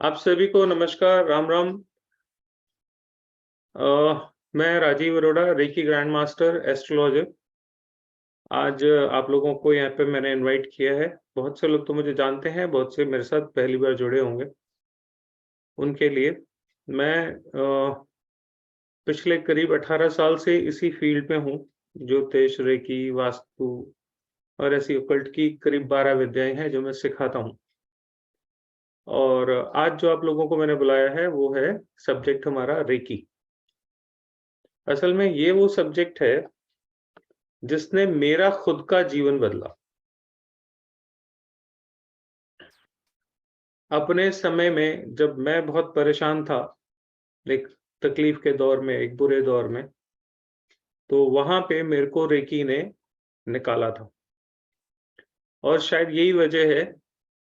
आप सभी को नमस्कार, राम राम। मैं Rajiv Arora, reiki grand master, astrologer. आज आप लोगों को यहाँ पे मैंने इनवाइट किया है। बहुत से लोग तो मुझे जानते हैं, बहुत से मेरे साथ पहली बार जुड़े होंगे। उनके लिए मैं पिछले करीब 18 साल से इसी फील्ड में हूँ। ज्योतिष, रेकी, वास्तु और ऐसी ओकल्ट की करीब 12 विद्याएं हैं जो मैं सिखाता हूँ। और आज जो आप लोगों को मैंने बुलाया है वो है सब्जेक्ट हमारा रेकी। असल में ये वो सब्जेक्ट है जिसने मेरा खुद का जीवन बदला। अपने समय में जब मैं बहुत परेशान था, एक तकलीफ के दौर में, एक बुरे दौर में, तो वहाँ पे मेरे को रेकी ने निकाला था। और शायद यही वजह है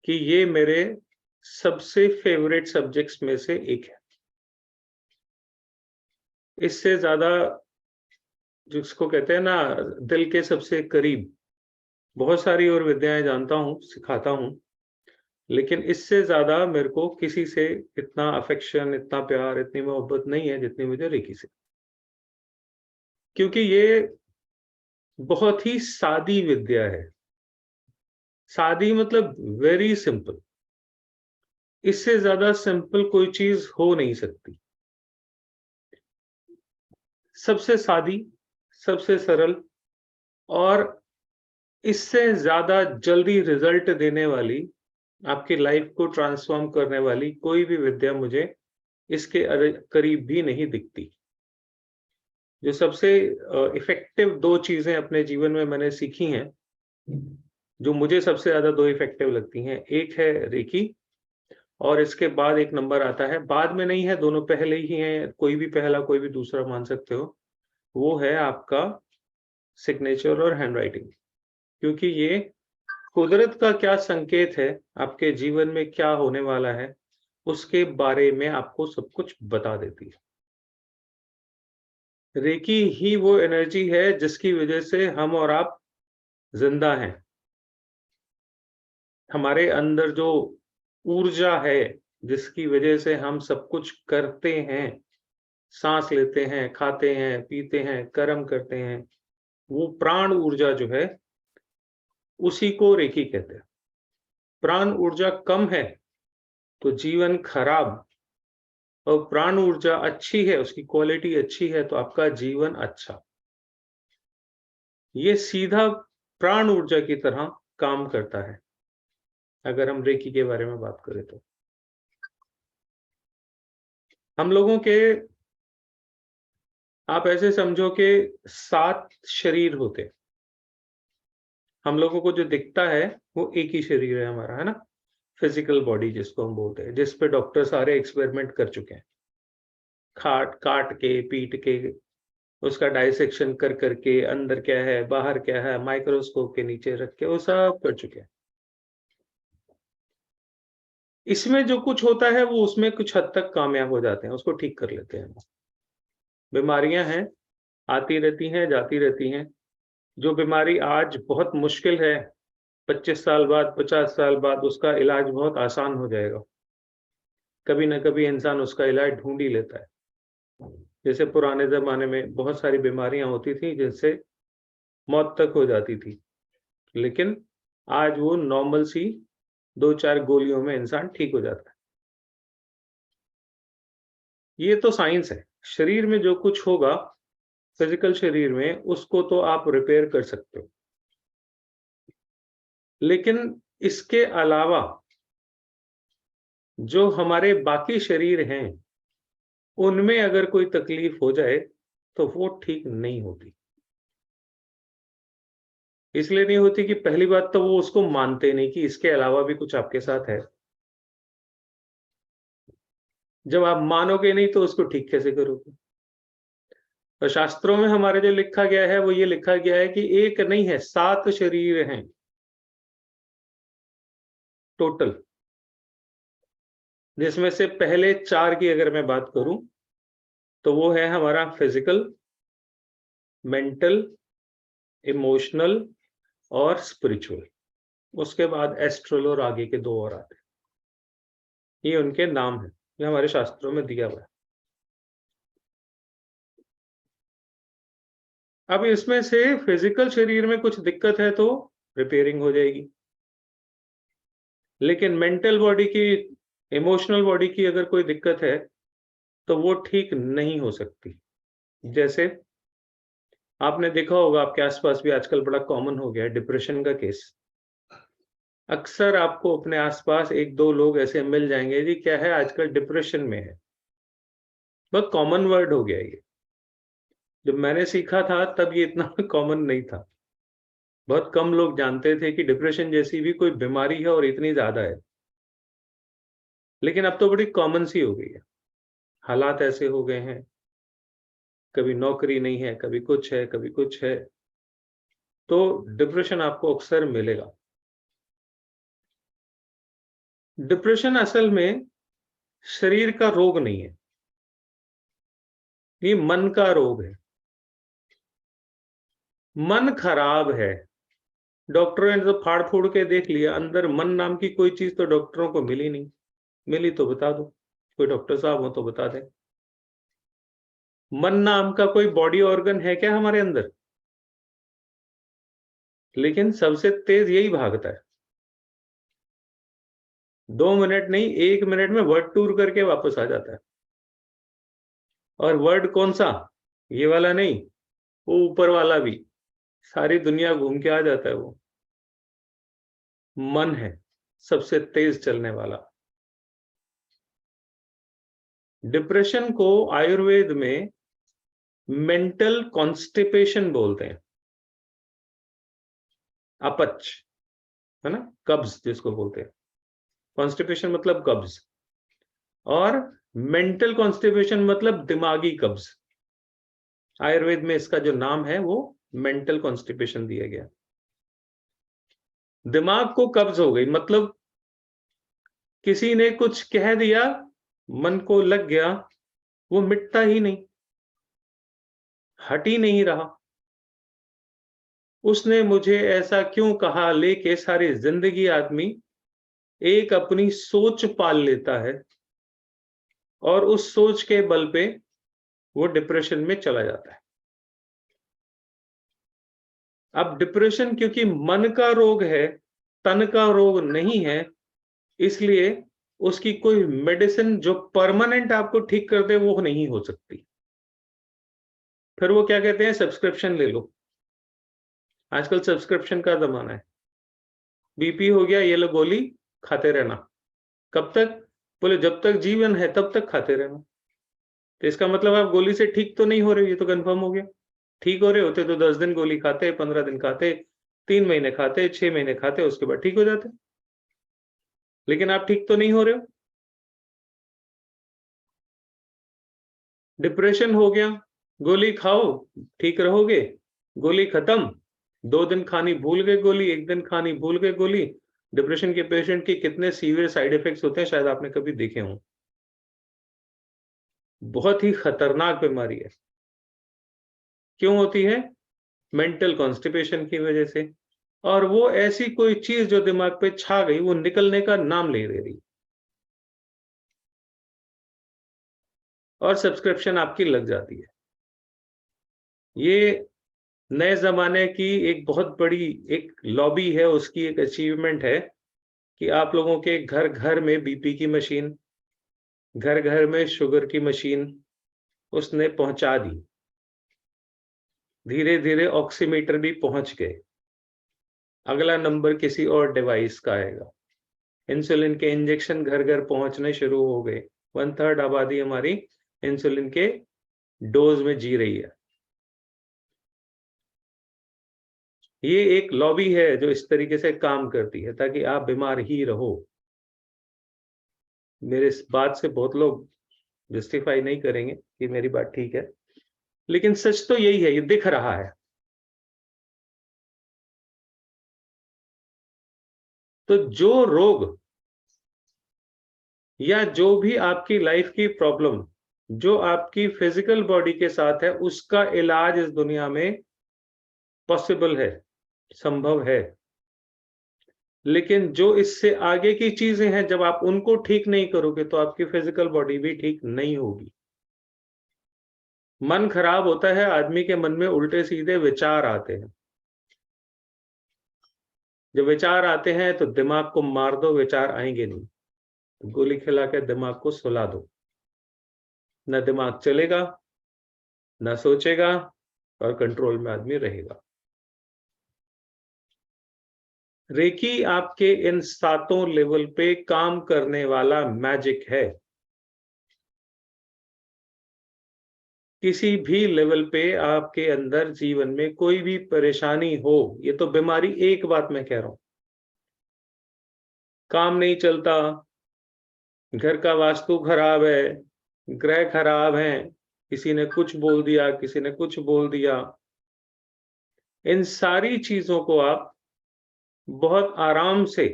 कि ये मेरे सबसे फेवरेट सब्जेक्ट्स में से एक है। इससे ज़्यादा जिसको कहते हैं ना दिल के सबसे करीब, बहुत सारी और विद्याएँ जानता हूँ, सिखाता हूँ, लेकिन इससे ज़्यादा मेरे को किसी से इतना अफ़ेक्शन, इतना प्यार, इतनी मोहब्बत नहीं है जितनी मुझे रेकी से। क्योंकि ये बहुत ही सादी विद्या है। सादी मतलब वेरी सिंपल। इससे ज़्यादा सिंपल कोई चीज़ हो नहीं सकती। सबसे सादी, सबसे सरल और इससे ज़्यादा जल्दी रिज़ल्ट देने वाली, आपकी लाइफ़ को ट्रांसफ़ॉर्म करने वाली कोई भी विद्या मुझे इसके करीब भी नहीं दिखती। जो सबसे इफ़ेक्टिव 2 चीज़ें अपने जीवन में मैंने सीखी हैं, जो मुझे सबसे ज़्यादा 2 इफ़ेक्टिव लगती हैं, एक है रेकी और इसके बाद एक नंबर आता है, बाद में नहीं है, दोनों पहले ही हैं, कोई भी पहला, कोई भी दूसरा मान सकते हो। वो है आपका सिग्नेचर और हैंडराइटिंग। क्योंकि ये कुदरत का क्या संकेत है, आपके जीवन में क्या होने वाला है, उसके बारे में आपको सब कुछ बता देती है। रेकी ही वो एनर्जी है जिसकी वजह से हम और आप ज़िंदा हैं। हमारे अंदर जो ऊर्जा है, जिसकी वजह से हम सब कुछ करते हैं, साँस लेते हैं, खाते हैं, पीते हैं, कर्म करते हैं, वो प्राण ऊर्जा जो है, उसी को रेकी कहते हैं। प्राण ऊर्जा कम है, तो जीवन खराब, और प्राण ऊर्जा अच्छी है, उसकी क्वालिटी अच्छी है, तो आपका जीवन अच्छा। ये सीधा प्राण ऊर्जा की तरह काम करता है, अगर हम रेकी के बारे में बात करें तो। हम लोगों के, आप ऐसे समझो कि 7 शरीर होते हैं। हम लोगों को जो दिखता है, वो एक ही शरीर है हमारा, है ना? फिज़िकल बॉडी जिसको हम बोलते हैं, जिस पे डॉक्टर सारे एक्सपेरिमेंट कर चुके हैं। काट के, पीट के, उसका डाइसेक्शन कर के, अंदर क्या है, बाहर क्या है, माइक्रोस्कोप के नीचे रख के, वो सब कर चुके हैं। इसमें जो कुछ होता है, वो उसमें कुछ हद तक कामयाब हो जाते हैं, उसको ठीक कर लेते हैं। बीमारियाँ हैं, आती रहती हैं, जाती रहती हैं। जो बीमारी आज बहुत मुश्किल है, 25 साल बाद, 50 साल बाद उसका इलाज बहुत आसान हो जाएगा। कभी न कभी इंसान उसका इलाज ढूँढ ही लेता है। जैसे पुराने ज़माने में बहुत सारी बीमारियाँ होती थी जिनसे मौत तक हो जाती थी। लेकिन आज वो नॉर्मल सी 2-4 गोलियों में इंसान ठीक हो जाता है। ये तो साइंस है। शरीर में जो कुछ होगा, फिज़िकल शरीर में, उसको तो आप रिपेयर कर सकते हो। लेकिन इसके अलावा जो हमारे बाकी शरीर हैं, उनमें अगर कोई तकलीफ हो जाए, तो वो ठीक नहीं होती। इसलिए नहीं होती कि पहली बात तो वो उसको मानते नहीं कि इसके अलावा भी कुछ आपके साथ है। जब आप मानोगे नहीं तो उसको ठीक कैसे करोगे? तो शास्त्रों में हमारे जो लिखा गया है, वो ये लिखा गया है कि एक नहीं है, 7 शरीर हैं टोटल। जिसमें से पहले 4 की अगर मैं बात करूँ, तो वो है हमारा फिज़िकल, मेंटल, इमोशनल और स्पिरिचुअल। उसके बाद एस्ट्रल और आगे के 2 और आते हैं। ये उनके नाम है, ये हमारे शास्त्रों में दिया हुआ है। अब इसमें से फिजिकल शरीर में कुछ दिक्कत है तो रिपेयरिंग हो जाएगी, लेकिन मेंटल बॉडी की, इमोशनल बॉडी की अगर कोई दिक्कत है तो वो ठीक नहीं हो सकती। जैसे आपने देखा होगा, आपके आसपास भी आजकल बड़ा कॉमन हो गया है डिप्रेशन का केस। अक्सर आपको अपने आसपास एक दो लोग ऐसे मिल जाएंगे, जी क्या है आजकल डिप्रेशन में है। बहुत कॉमन वर्ड हो गया ये। जब मैंने सीखा था तब ये इतना कॉमन नहीं था। बहुत कम लोग जानते थे कि डिप्रेशन जैसी भी कोई बीमारी है और इतनी ज्यादा है। लेकिन अब तो बड़ी कॉमन सी हो गई है। हालात ऐसे हो गए हैं, कभी नौकरी नहीं है, कभी कुछ है, कभी कुछ है, तो डिप्रेशन आपको अक्सर मिलेगा। डिप्रेशन असल में शरीर का रोग नहीं है, ये मन का रोग है। मन खराब है। डॉक्टरों ने तो फाड़ फूड़ के देख लिया, अंदर मन नाम की कोई चीज तो डॉक्टरों को मिली नहीं। मिली तो बता दो, कोई डॉक्टर साहब हो तो बता दें। मन नाम का कोई बॉडी ऑर्गन है क्या हमारे अंदर? लेकिन सबसे तेज यही भागता है। 2 मिनट नहीं, 1 मिनट में वर्ड टूर करके वापस आ जाता है। और वर्ड कौन सा? ये वाला नहीं, वो ऊपर वाला भी। सारी दुनिया घूम के आ जाता है वो। मन है सबसे तेज चलने वाला। डिप्रेशन को आयुर्वेद में मेंटल कॉन्स्टिपेशन बोलते हैं। अपच, है ना, कब्ज जिसको बोलते हैं। कॉन्स्टिपेशन मतलब कब्ज, और मेंटल कॉन्स्टिपेशन मतलब दिमागी कब्ज। आयुर्वेद में इसका जो नाम है वो मेंटल कॉन्स्टिपेशन दिया गया। दिमाग को कब्ज हो गई मतलब किसी ने कुछ कह दिया, मन को लग गया, वो मिटता ही नहीं, हट ही नहीं रहा। उसने मुझे ऐसा क्यों कहा लेके सारी जिंदगी आदमी एक अपनी सोच पाल लेता है, और उस सोच के बल पे वो डिप्रेशन में चला जाता है। अब डिप्रेशन क्योंकि मन का रोग है, तन का रोग नहीं है, इसलिए उसकी कोई मेडिसिन जो परमानेंट आपको ठीक कर दे वो नहीं हो सकती। फिर वो क्या कहते हैं, सब्सक्रिप्शन ले लो। आजकल सब्सक्रिप्शन का जमाना है। बीपी हो गया, ये लो गोली, खाते रहना। कब तक? बोले जब तक जीवन है तब तक खाते रहना। तो इसका मतलब आप गोली से ठीक तो नहीं हो रहे, ये तो कंफर्म हो गया। ठीक हो रहे होते तो 10 दिन गोली खाते, 15 दिन खाते, 3 महीने खाते, 6 महीने खाते, उसके बाद ठीक हो जाते। लेकिन आप ठीक तो नहीं हो रहे हो। डिप्रेशन हो गया, गोली खाओ ठीक रहोगे, गोली खत्म, 2 दिन खानी भूल गए गोली, 1 दिन खानी भूल गए गोली। डिप्रेशन के पेशेंट के कितने सीवियर साइड इफेक्ट्स होते हैं शायद आपने कभी देखे हों। बहुत ही खतरनाक बीमारी है। क्यों होती है? मेंटल कॉन्स्टिपेशन की वजह से। और वो ऐसी कोई चीज जो दिमाग पे छा गई वो निकलने का नाम ले रही, और सब्सक्रिप्शन आपकी लग जाती है। ये नए जमाने की एक बहुत बड़ी एक लॉबी है, उसकी एक अचीवमेंट है कि आप लोगों के घर घर में बीपी की मशीन, घर घर में शुगर की मशीन उसने पहुंचा दी। धीरे धीरे ऑक्सीमीटर भी पहुंच गए। अगला नंबर किसी और डिवाइस का आएगा। इंसुलिन के इंजेक्शन घर घर पहुंचने शुरू हो गए। 1/3 आबादी हमारी इंसुलिन के डोज में जी रही है। ये एक लॉबी है जो इस तरीके से काम करती है ताकि आप बीमार ही रहो। मेरे इस बात से बहुत लोग जस्टिफाई नहीं करेंगे कि मेरी बात ठीक है, लेकिन सच तो यही है, ये दिख रहा है। तो जो रोग या जो भी आपकी लाइफ की प्रॉब्लम जो आपकी फिजिकल बॉडी के साथ है, उसका इलाज इस दुनिया में पॉसिबल है, संभव है। लेकिन जो इससे आगे की चीजें हैं, जब आप उनको ठीक नहीं करोगे तो आपकी फिजिकल बॉडी भी ठीक नहीं होगी। मन खराब होता है, आदमी के मन में उल्टे सीधे विचार आते हैं। जब विचार आते हैं तो दिमाग को मार दो, विचार आएंगे नहीं। गोली खिला के दिमाग को सुला दो, न दिमाग चलेगा, न सोचेगा, और कंट्रोल में आदमी रहेगा। रेकी आपके इन 7 लेवल पे काम करने वाला मैजिक है। किसी भी लेवल पे आपके अंदर जीवन में कोई भी परेशानी हो, ये तो बीमारी, एक बात मैं कह रहा हूं, काम नहीं चलता, घर का वास्तु खराब है, ग्रह खराब है, किसी ने कुछ बोल दिया, किसी ने कुछ बोल दिया, इन सारी चीजों को आप बहुत आराम से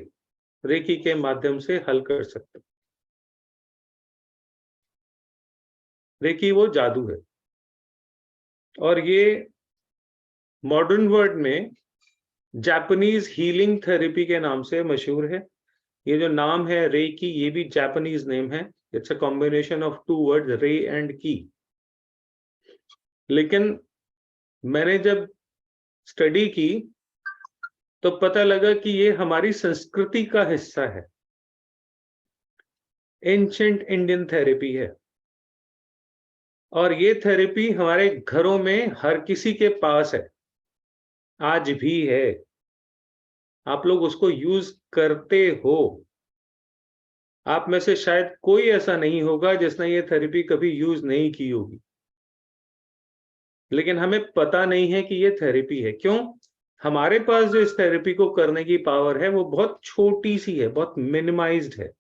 रेकी के माध्यम से हल कर सकते हो। रेकी वो जादू है, और ये मॉडर्न वर्ल्ड में जापानीज हीलिंग थेरेपी के नाम से मशहूर है। ये जो नाम है रेकी, ये भी जापानीज नेम है। It's a combination of 2 words, रे एंड की। लेकिन मैंने जब स्टडी की तो पता लगा कि ये हमारी संस्कृति का हिस्सा है, एंशिएंट इंडियन थेरेपी है, और ये थेरेपी हमारे घरों में हर किसी के पास है, आज भी है। आप लोग उसको यूज करते हो। आप में से शायद कोई ऐसा नहीं होगा जिसने ये थेरेपी कभी यूज नहीं की होगी, लेकिन हमें पता नहीं है कि ये थेरेपी है। क्यों? हमारे पास जो इस थेरेपी को करने की पावर है वो बहुत छोटी सी है, बहुत मिनिमाइज्ड है।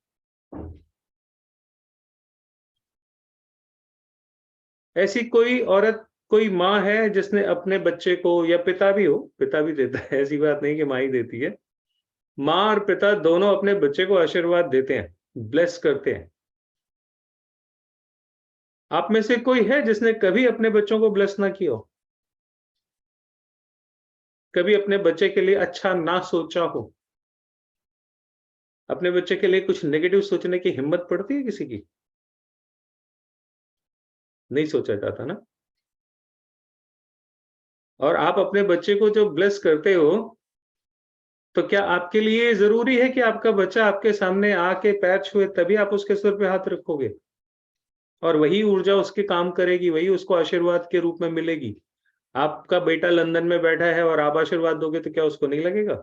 ऐसी कोई औरत, कोई माँ है जिसने अपने बच्चे को, या पिता भी हो, पिता भी देता है, ऐसी बात नहीं कि माँ ही देती है, माँ और पिता दोनों अपने बच्चे को आशीर्वाद देते हैं, ब्लेस करते हैं। आप में से कोई है जिसने कभी अपने बच्चों को ब्लेस ना किया हो, कभी अपने बच्चे के लिए अच्छा ना सोचा हो? अपने बच्चे के लिए कुछ नेगेटिव सोचने की हिम्मत पड़ती है किसी की? नहीं सोचा जाता ना। और आप अपने बच्चे को जो ब्लेस करते हो, तो क्या आपके लिए जरूरी है कि आपका बच्चा आपके सामने आके पैर छुए तभी आप उसके सिर पे हाथ रखोगे, और वही ऊर्जा उसके काम करेगी, वही उसको आशीर्वाद के रूप में मिलेगी? आपका बेटा लंदन में बैठा है और आप आशीर्वाद दोगे तो क्या उसको नहीं लगेगा?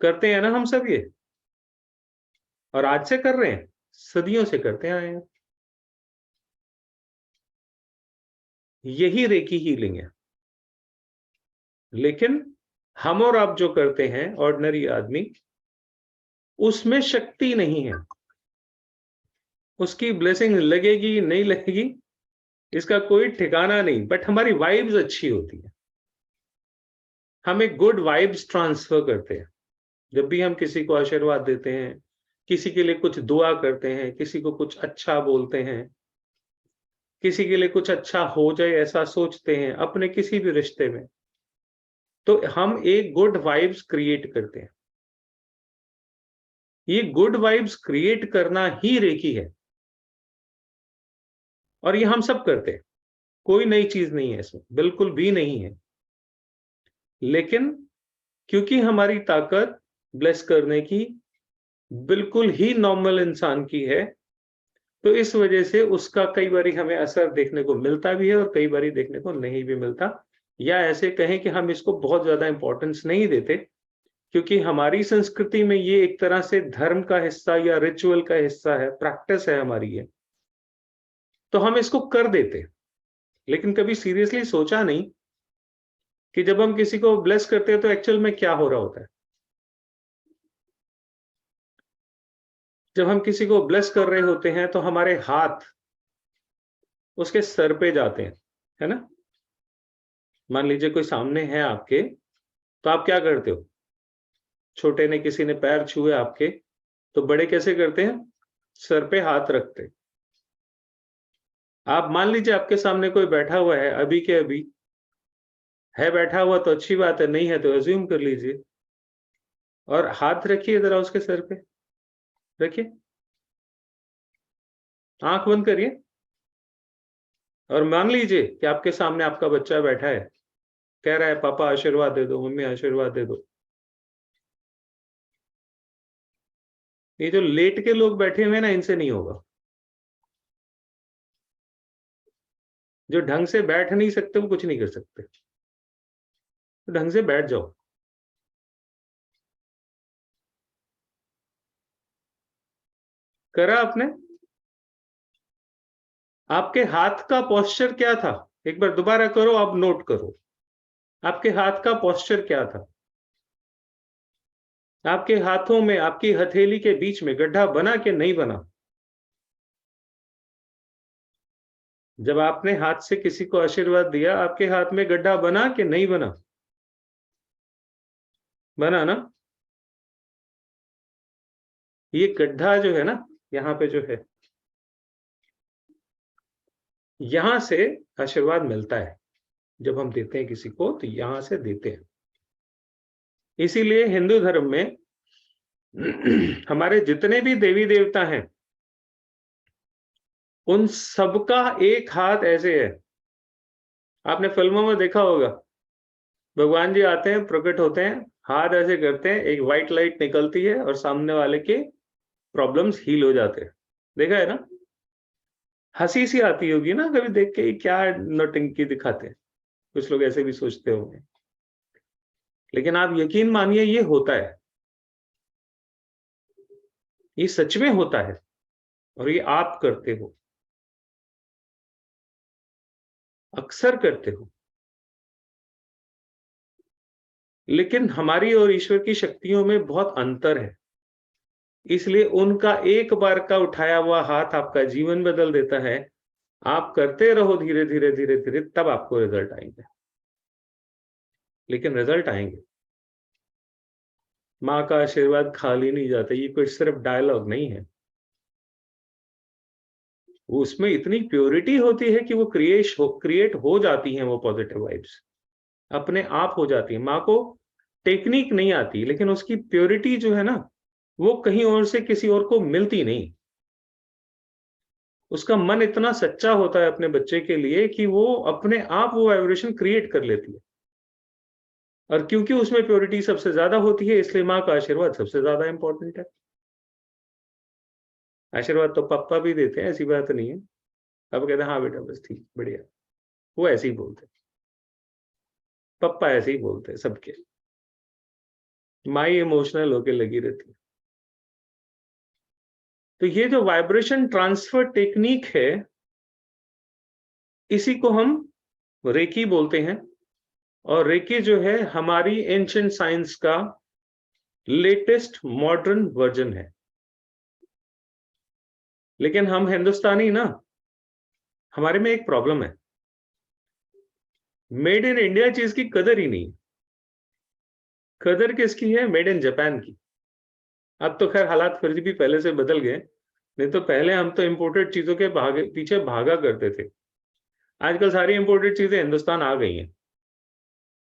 करते हैं ना हम सब ये, और आज से कर रहे हैं, सदियों से करते आए हैं। यही रेकी हीलिंग है। लेकिन हम और आप जो करते हैं, ऑर्डिनरी आदमी, उसमें शक्ति नहीं है। उसकी ब्लेसिंग लगेगी नहीं लगेगी इसका कोई ठिकाना नहीं, बट हमारी वाइब्स अच्छी होती है। हम एक गुड वाइब्स ट्रांसफर करते हैं जब भी हम किसी को आशीर्वाद देते हैं, किसी के लिए कुछ दुआ करते हैं, किसी को कुछ अच्छा बोलते हैं, किसी के लिए कुछ अच्छा हो जाए ऐसा सोचते हैं, अपने किसी भी रिश्ते में, तो हम एक गुड वाइब्स क्रिएट करते हैं। ये गुड वाइब्स क्रिएट करना ही रेकी है, और ये हम सब करते हैं। कोई नई चीज नहीं है इसमें, बिल्कुल भी नहीं है। लेकिन क्योंकि हमारी ताकत ब्लेस करने की बिल्कुल ही नॉर्मल इंसान की है, तो इस वजह से उसका कई बारी हमें असर देखने को मिलता भी है और कई बारी देखने को नहीं भी मिलता, या ऐसे कहें कि हम इसको बहुत ज्यादा इंपॉर्टेंस नहीं देते, क्योंकि हमारी संस्कृति में ये एक तरह से धर्म का हिस्सा या रिचुअल का हिस्सा है, प्रैक्टिस है हमारी ये, तो हम इसको कर देते। लेकिन कभी सीरियसली सोचा नहीं कि जब हम किसी को ब्लेस करते हैं तो एक्चुअल में क्या हो रहा होता है। जब हम किसी को ब्लेस कर रहे होते हैं तो हमारे हाथ उसके सर पे जाते हैं, है ना? मान लीजिए कोई सामने है आपके, तो आप क्या करते हो? छोटे ने, किसी ने पैर छुए आपके, तो बड़े कैसे करते हैं? सर पे हाथ रखते। आप मान लीजिए आपके सामने कोई बैठा हुआ है, अभी के अभी है बैठा हुआ, तो अच्छी बात है, नहीं है तो अज्यूम कर लीजिए। और हाथ रखिए जरा उसके सर पे, रखिए, आंख बंद करिए और मान लीजिए कि आपके सामने आपका बच्चा बैठा है, कह रहा है पापा आशीर्वाद दे दो, मम्मी आशीर्वाद दे दो। ये जो लेट के लोग बैठे हुए हैं ना, इनसे नहीं होगा। जो ढंग से बैठ नहीं सकते वो कुछ नहीं कर सकते, तो ढंग से बैठ जाओ। करा आपने? आपके हाथ का पोस्चर क्या था? एक बार दोबारा करो, आप नोट करो, आपके हाथ का पोस्चर क्या था? आपके हाथों में, आपकी हथेली के बीच में गड्ढा बना कि नहीं बना? जब आपने हाथ से किसी को आशीर्वाद दिया, आपके हाथ में गड्ढा बना कि नहीं बना? बना ना? ये गड्ढा जो है ना, यहाँ पे जो है, यहां से आशीर्वाद मिलता है। जब हम देते हैं किसी को तो यहां से देते हैं। इसीलिए हिंदू धर्म में हमारे जितने भी देवी देवता हैं, उन सबका एक हाथ ऐसे है। आपने फिल्मों में देखा होगा, भगवान जी आते हैं, प्रकट होते हैं, हाथ ऐसे करते हैं, एक व्हाइट लाइट निकलती है और सामने वाले के प्रॉब्लम्स हील हो जाते हैं। देखा है ना? हंसी सी आती होगी ना कभी देख के, क्या नौटंकी दिखाते हैं। कुछ लोग ऐसे भी सोचते होंगे, लेकिन आप यकीन मानिए ये होता है, ये सच में होता है, और ये आप करते हो, अक्सर करते हो। लेकिन हमारी और ईश्वर की शक्तियों में बहुत अंतर है, इसलिए उनका एक बार का उठाया हुआ हाथ आपका जीवन बदल देता है। आप करते रहो धीरे धीरे धीरे धीरे, तब आपको रिजल्ट आएंगे, लेकिन रिजल्ट आएंगे। माँ का आशीर्वाद खाली नहीं जाता, ये कोई सिर्फ डायलॉग नहीं है। उसमें इतनी प्योरिटी होती है कि वो क्रिएट हो जाती हैं वो पॉजिटिव वाइब्स, अपने आप हो जाती है। माँ को टेक्निक नहीं आती, लेकिन उसकी प्योरिटी जो है ना, वो कहीं और से किसी और को मिलती नहीं। उसका मन इतना सच्चा होता है अपने बच्चे के लिए कि वो अपने आप वो वाइब्रेशन क्रिएट कर लेती है। और क्योंकि उसमें प्योरिटी सबसे ज्यादा होती है, इसलिए माँ का आशीर्वाद सबसे ज्यादा इंपॉर्टेंट है। आशीर्वाद तो पापा भी देते हैं, ऐसी बात नहीं है। पापा कहते हैं हाँ बेटा बस ठीक बढ़िया, वो ऐसे ही बोलते हैं। पापा ऐसे ही बोलते हैं सबके। माँ इमोशनल होके लगी रहती है। तो ये जो वाइब्रेशन ट्रांसफर टेक्निक है, इसी को हम रेकी बोलते हैं। और रेकी जो है हमारी एंशिएंट साइंस का लेटेस्ट मॉडर्न वर्जन है। लेकिन हम हिंदुस्तानी ना, हमारे में एक प्रॉब्लम है, मेड इन इंडिया चीज की कदर ही नहीं। कदर किसकी है? मेड इन जापान की। अब तो खैर हालात फिर भी पहले से बदल गए, नहीं तो पहले हम तो इंपोर्टेड चीजों के पीछे भागा करते थे। आजकल सारी इंपोर्टेड चीजें हिंदुस्तान आ गई हैं।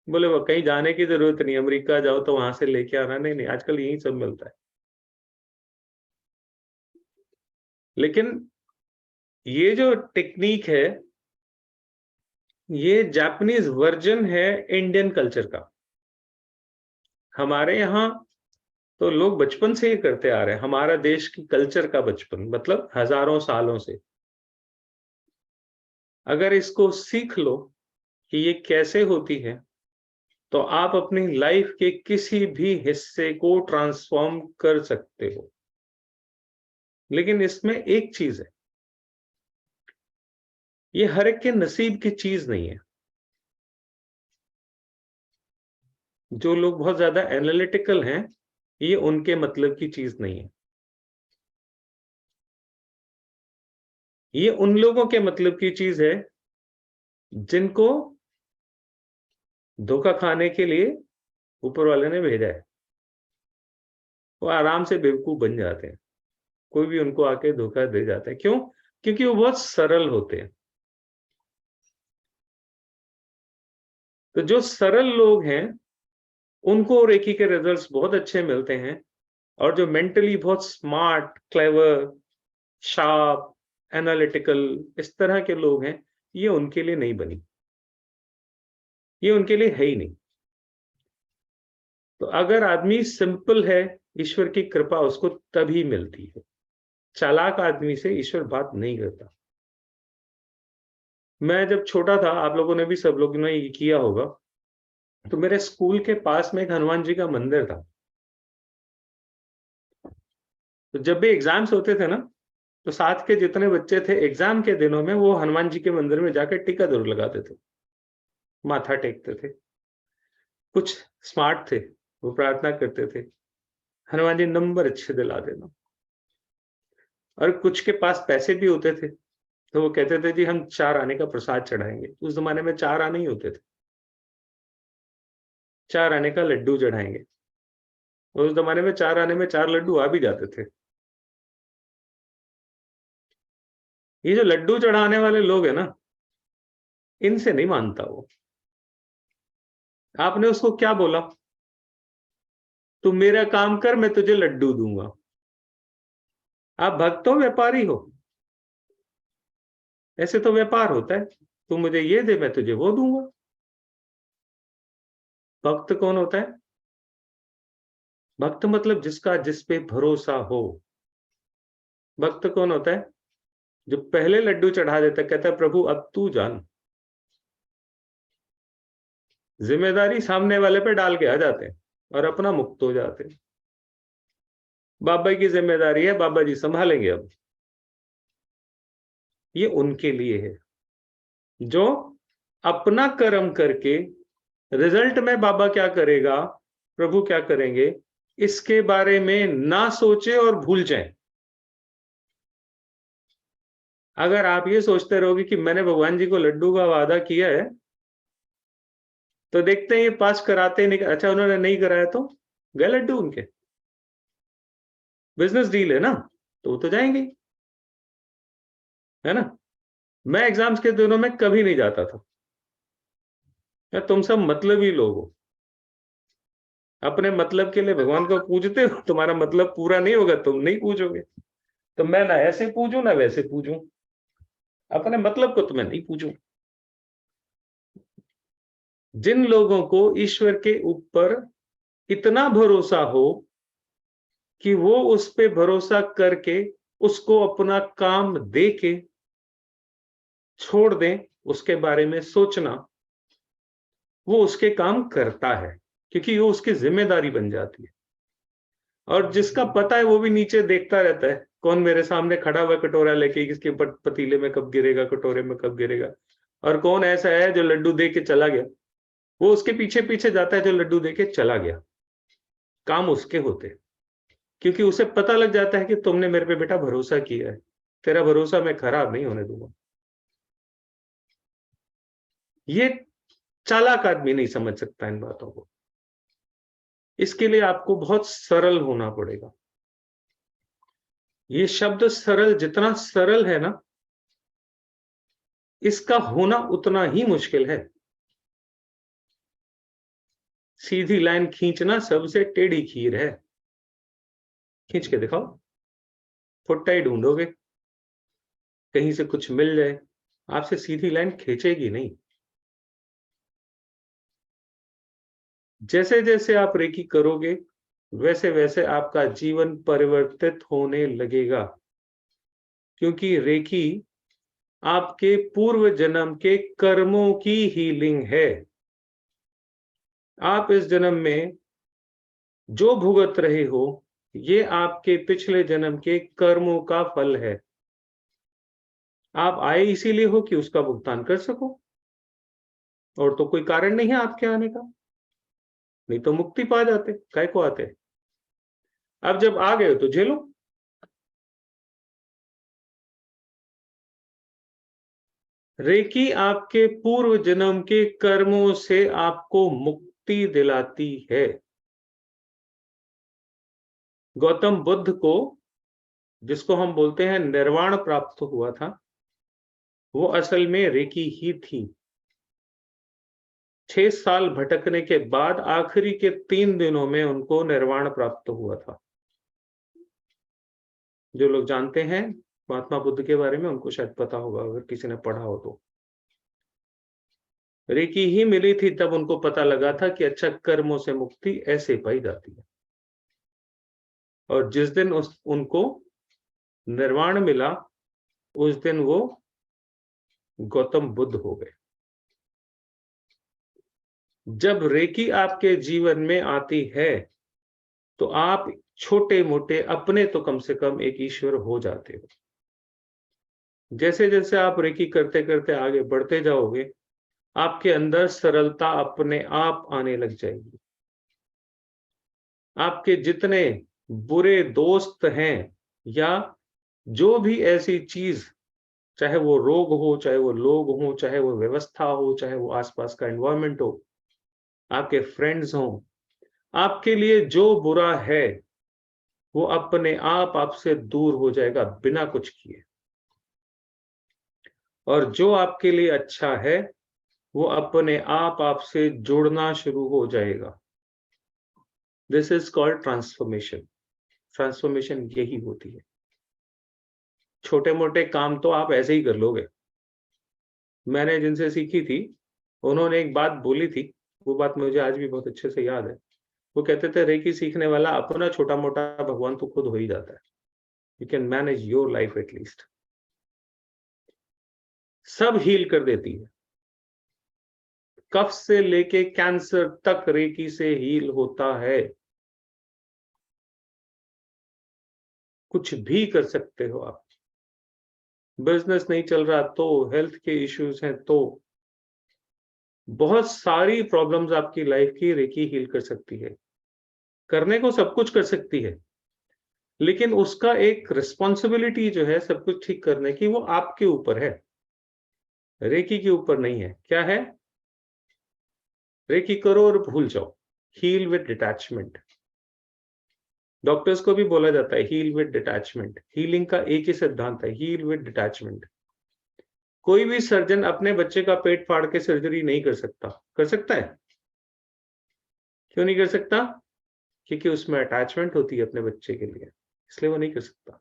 बोले वो कहीं जाने की जरूरत नहीं, अमेरिका जाओ तो वहां से लेके आना, नहीं नहीं, आजकल यही सब मिलता है। लेकिन ये जो टेक्निक है, ये जापानीज वर्जन है इंडियन कल्चर का। हमारे यहाँ तो लोग बचपन से ही करते आ रहे हैं, हमारा देश की कल्चर का बचपन, मतलब हजारों सालों से। अगर इसको सीख लो कि ये कैसे होती है, तो आप अपनी लाइफ के किसी भी हिस्से को ट्रांसफॉर्म कर सकते हो। लेकिन इसमें एक चीज है, ये हर एक के नसीब की चीज नहीं है। जो लोग बहुत ज्यादा एनालिटिकल हैं, ये उनके मतलब की चीज नहीं है। ये उन लोगों के मतलब की चीज है जिनको धोखा खाने के लिए ऊपर वाले ने भेजा है। वो आराम से बेवकूफ बन जाते हैं, कोई भी उनको आके धोखा दे जाता है। क्यों? क्योंकि वो बहुत सरल होते हैं। तो जो सरल लोग हैं, उनको रेकी के रिजल्ट्स बहुत अच्छे मिलते हैं, और जो मेंटली बहुत स्मार्ट, क्लेवर, शार्प, एनालिटिकल इस तरह के लोग हैं, ये उनके लिए नहीं बनी, ये उनके लिए है ही नहीं। तो अगर आदमी सिंपल है, ईश्वर की कृपा उसको तभी मिलती है। चालाक आदमी से ईश्वर बात नहीं करता। मैं जब छोटा था, आप लोगों ने भी, सब लोगों ने ये किया होगा, तो मेरे स्कूल के पास में एक हनुमान जी का मंदिर था। तो जब भी एग्जाम्स होते थे ना, तो साथ के जितने बच्चे थे एग्जाम के दिनों में वो हनुमान जी के मंदिर में जाकर टीका जरूर लगाते थे, माथा टेकते थे। कुछ स्मार्ट थे, वो प्रार्थना करते थे, हनुमान जी नंबर अच्छे दिला देना। और कुछ के पास पैसे भी होते थे, तो वो कहते थे जी हम 4 आने का प्रसाद चढ़ाएंगे। उस जमाने में 4 आने ही होते थे, 4 आने का लड्डू चढ़ाएंगे। उस जमाने में 4 आने में 4 लड्डू आ भी जाते थे। ये जो लड्डू चढ़ाने वाले लोग हैं ना, इनसे नहीं मानता वो। आपने उसको क्या बोला? तू मेरा काम कर, मैं तुझे लड्डू दूंगा। आप भक्त हो, व्यापारी हो? ऐसे तो व्यापार होता है, तू मुझे ये दे, मैं तुझे वो दूंगा। भक्त कौन होता है? भक्त मतलब जिसका जिस पे भरोसा हो। भक्त कौन होता है? जो पहले लड्डू चढ़ा देता, कहता है प्रभु अब तू जान। जिम्मेदारी सामने वाले पे डाल के आ जाते हैं और अपना मुक्त हो जाते हैं। बाबा की जिम्मेदारी है, बाबा जी संभालेंगे अब। ये उनके लिए है जो अपना कर्म करके रिजल्ट में बाबा क्या करेगा, प्रभु क्या करेंगे, इसके बारे में ना सोचे और भूल जाए। अगर आप ये सोचते रहोगे कि मैंने भगवान जी को लड्डू का वादा किया है, तो देखते हैं ये पास कराते नहीं, अच्छा उन्होंने नहीं कराया तो गए लड्डू उनके। बिजनेस डील है ना, तो वो तो जाएंगे ही, है ना। मैं एग्जाम्स के दिनों में कभी नहीं जाता था। यार तुम सब मतलबी लोग हो, अपने मतलब के लिए भगवान को पूजते हो, तुम्हारा मतलब पूरा नहीं होगा तुम नहीं पूजोगे। तो मैं ना ऐसे पूजूं ना वैसे पूजूं, अपने मतलब को तो मैं नहीं पूजूं। जिन लोगों को ईश्वर के ऊपर इतना भरोसा हो कि वो उस पे भरोसा करके उसको अपना काम दे के छोड़ दें, उसके बारे में सोचना, वो उसके काम करता है, क्योंकि वो उसकी जिम्मेदारी बन जाती है। और जिसका पता है वो भी नीचे देखता रहता है, कौन मेरे सामने खड़ा हुआ कटोरा लेके, किसके पतीले में कब गिरेगा, कटोरे में कब गिरेगा, और कौन ऐसा है जो लड्डू दे के चला गया, वो उसके पीछे पीछे जाता है जो लड्डू दे के चला गया। काम उसके होते, क्योंकि उसे पता लग जाता है कि तुमने मेरे पे बेटा भरोसा किया है, तेरा भरोसा मैं खराब नहीं होने दूंगा। ये चालाक आदमी नहीं समझ सकता इन बातों को। इसके लिए आपको बहुत सरल होना पड़ेगा। ये शब्द सरल जितना सरल है ना, इसका होना उतना ही मुश्किल है। सीधी लाइन खींचना सबसे टेढ़ी खीर है। खींच के दिखाओ, फुट्टा ही ढूंढोगे, कहीं से कुछ मिल जाए, आपसे सीधी लाइन खींचेगी नहीं। जैसे जैसे आप रेकी करोगे, वैसे वैसे आपका जीवन परिवर्तित होने लगेगा, क्योंकि रेकी आपके पूर्व जन्म के कर्मों की हीलिंग है। आप इस जन्म में जो भुगत रहे हो, ये आपके पिछले जन्म के कर्मों का फल है। आप आए इसीलिए हो कि उसका भुगतान कर सको, और तो कोई कारण नहीं है आपके आने का, नहीं तो मुक्ति पा जाते, काय को आते। अब जब आ गए हो तो झेलो। रेकी आपके पूर्व जन्म के कर्मों से आपको मुक्ति दिलाती है। गौतम बुद्ध को, जिसको हम बोलते हैं निर्वाण प्राप्त हुआ था, वो असल में रेकी ही थी। 6 साल भटकने के बाद आखिरी के 3 दिनों में उनको निर्वाण प्राप्त हुआ था। जो लोग जानते हैं महात्मा बुद्ध के बारे में उनको शायद पता होगा, अगर किसी ने पढ़ा हो तो। रेकी ही मिली थी तब उनको पता लगा था कि अच्छा, कर्मों से मुक्ति ऐसे पाई जाती है। और जिस दिन उनको निर्वाण मिला, उस दिन वो गौतम बुद्ध हो गए। जब रेकी आपके जीवन में आती है तो आप छोटे मोटे अपने तो कम से कम एक ईश्वर हो जाते हो। जैसे जैसे आप रेकी करते करते आगे बढ़ते जाओगे, आपके अंदर सरलता अपने आप आने लग जाएगी। आपके जितने बुरे दोस्त हैं या जो भी ऐसी चीज, चाहे वो रोग हो, चाहे वो लोग हो, चाहे वो व्यवस्था हो, चाहे वो आसपास का एनवायरनमेंट हो, आपके फ्रेंड्स हो, आपके लिए जो बुरा है वो अपने आप आपसे दूर हो जाएगा बिना कुछ किए। और जो आपके लिए अच्छा है वो अपने आप आपसे जुड़ना शुरू हो जाएगा। This is called transformation. Transformation यही होती है। छोटे मोटे काम तो आप ऐसे ही कर लोगे। मैंने जिनसे सीखी थी, उन्होंने एक बात बोली थी, वो बात मुझे आज भी बहुत अच्छे से याद है। वो कहते थे, रेकी सीखने वाला अपना छोटा मोटा भगवान तो खुद हो ही जाता है। You can manage your life at least. सब हील कर देती है। कफ से लेके कैंसर तक रेकी से हील होता है। कुछ भी कर सकते हो आप। बिजनेस नहीं चल रहा तो, हेल्थ के इश्यूज हैं तो, बहुत सारी प्रॉब्लम्स आपकी लाइफ की रेकी हील कर सकती है। करने को सब कुछ कर सकती है, लेकिन उसका एक रिस्पॉन्सिबिलिटी जो है सब कुछ ठीक करने की, वो आपके ऊपर है, रेकी के ऊपर नहीं है। क्या है? रेकी करो और भूल जाओ। Heal with detachment. डॉक्टर्स को भी बोला जाता है हील विद डिटैचमेंट। हीलिंग का एक ही सिद्धांत है, हील विद डिटैचमेंट। कोई भी सर्जन अपने बच्चे का पेट फाड़ के सर्जरी नहीं कर सकता। कर सकता है? क्यों नहीं कर सकता? क्योंकि उसमें अटैचमेंट होती है अपने बच्चे के लिए, इसलिए वो नहीं कर सकता।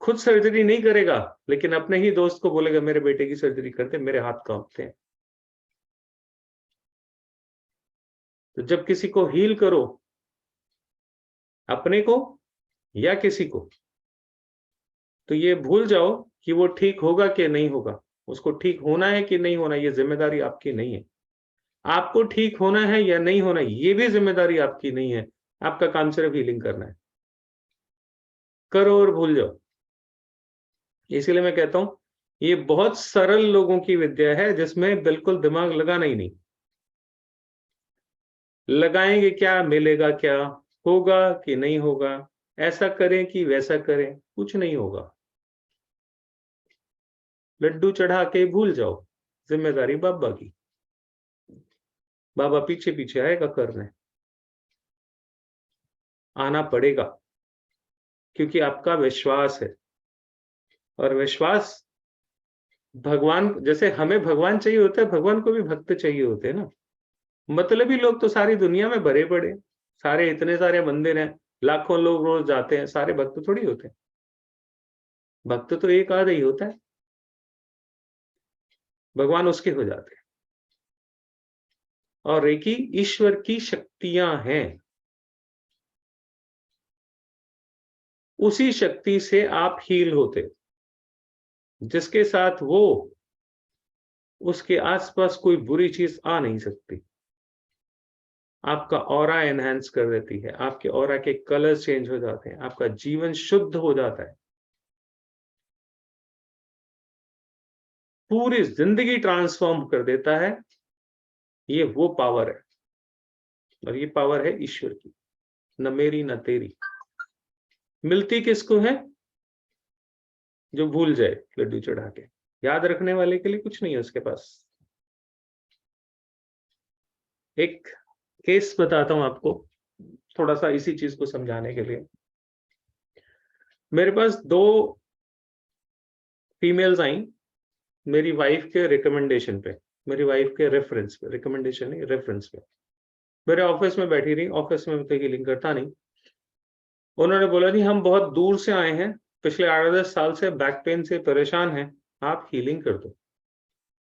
खुद सर्जरी नहीं करेगा, लेकिन अपने ही दोस्त को बोलेगा मेरे बेटे की सर्जरी कर दे, मेरे हाथ कांपते हैं। तो जब किसी को हील करो, अपने को या किसी को, तो ये भूल जाओ कि वो ठीक होगा कि नहीं होगा। उसको ठीक होना है कि नहीं होना, ये जिम्मेदारी आपकी नहीं है। आपको ठीक होना है या नहीं होना, ये भी जिम्मेदारी आपकी नहीं है। आपका काम सिर्फ हीलिंग करना है। करो और भूल जाओ। इसीलिए मैं कहता हूं, ये बहुत सरल लोगों की विद्या है, जिसमें बिल्कुल दिमाग लगाना ही नहीं। लगाएंगे क्या, मिलेगा क्या, होगा कि नहीं होगा, ऐसा करें कि वैसा करें, कुछ नहीं होगा। लड्डू चढ़ा के भूल जाओ, जिम्मेदारी बाबा की। बाबा पीछे पीछे आएगा करने। आना पड़ेगा, क्योंकि आपका विश्वास है। और विश्वास, भगवान जैसे हमें भगवान चाहिए होता है, भगवान को भी भक्त चाहिए होते हैं ना। मतलबी लोग तो सारी दुनिया में भरे पड़े। सारे इतने सारे मंदिर हैं, लाखों लोग रोज जाते हैं, सारे भक्त थोड़ी होते हैं। भक्त तो एक आधा ही होता है। भगवान उसके हो जाते हैं। और रेकी ईश्वर की शक्तियां हैं। उसी शक्ति से आप हील होते, जिसके साथ वो, उसके आसपास कोई बुरी चीज आ नहीं सकती। आपका ऑरा एनहांस कर देती है, आपके ऑरा के कलर्स चेंज हो जाते हैं, आपका जीवन शुद्ध हो जाता है, पूरी जिंदगी ट्रांसफॉर्म कर देता है। ये वो पावर है, और ये पावर है ईश्वर की, न मेरी न तेरी। मिलती किसको है? जो भूल जाए लड्डू चढ़ा के। याद रखने वाले के लिए कुछ नहीं है उसके पास। एक केस बताता हूं आपको, थोड़ा सा इसी चीज को समझाने के लिए। मेरे पास 2 फीमेल्स आई मेरी वाइफ के रिकमेंडेशन पे। मेरी वाइफ के रेफरेंस पे, रिकमेंडेशन नहीं, रेफरेंस पे। मेरे ऑफिस में बैठी रही, ऑफिस में तो हीलिंग करता नहीं। उन्होंने बोला जी हम बहुत दूर से आए हैं, पिछले 8-10 साल से बैक पेन से परेशान हैं, आप हीलिंग कर दो।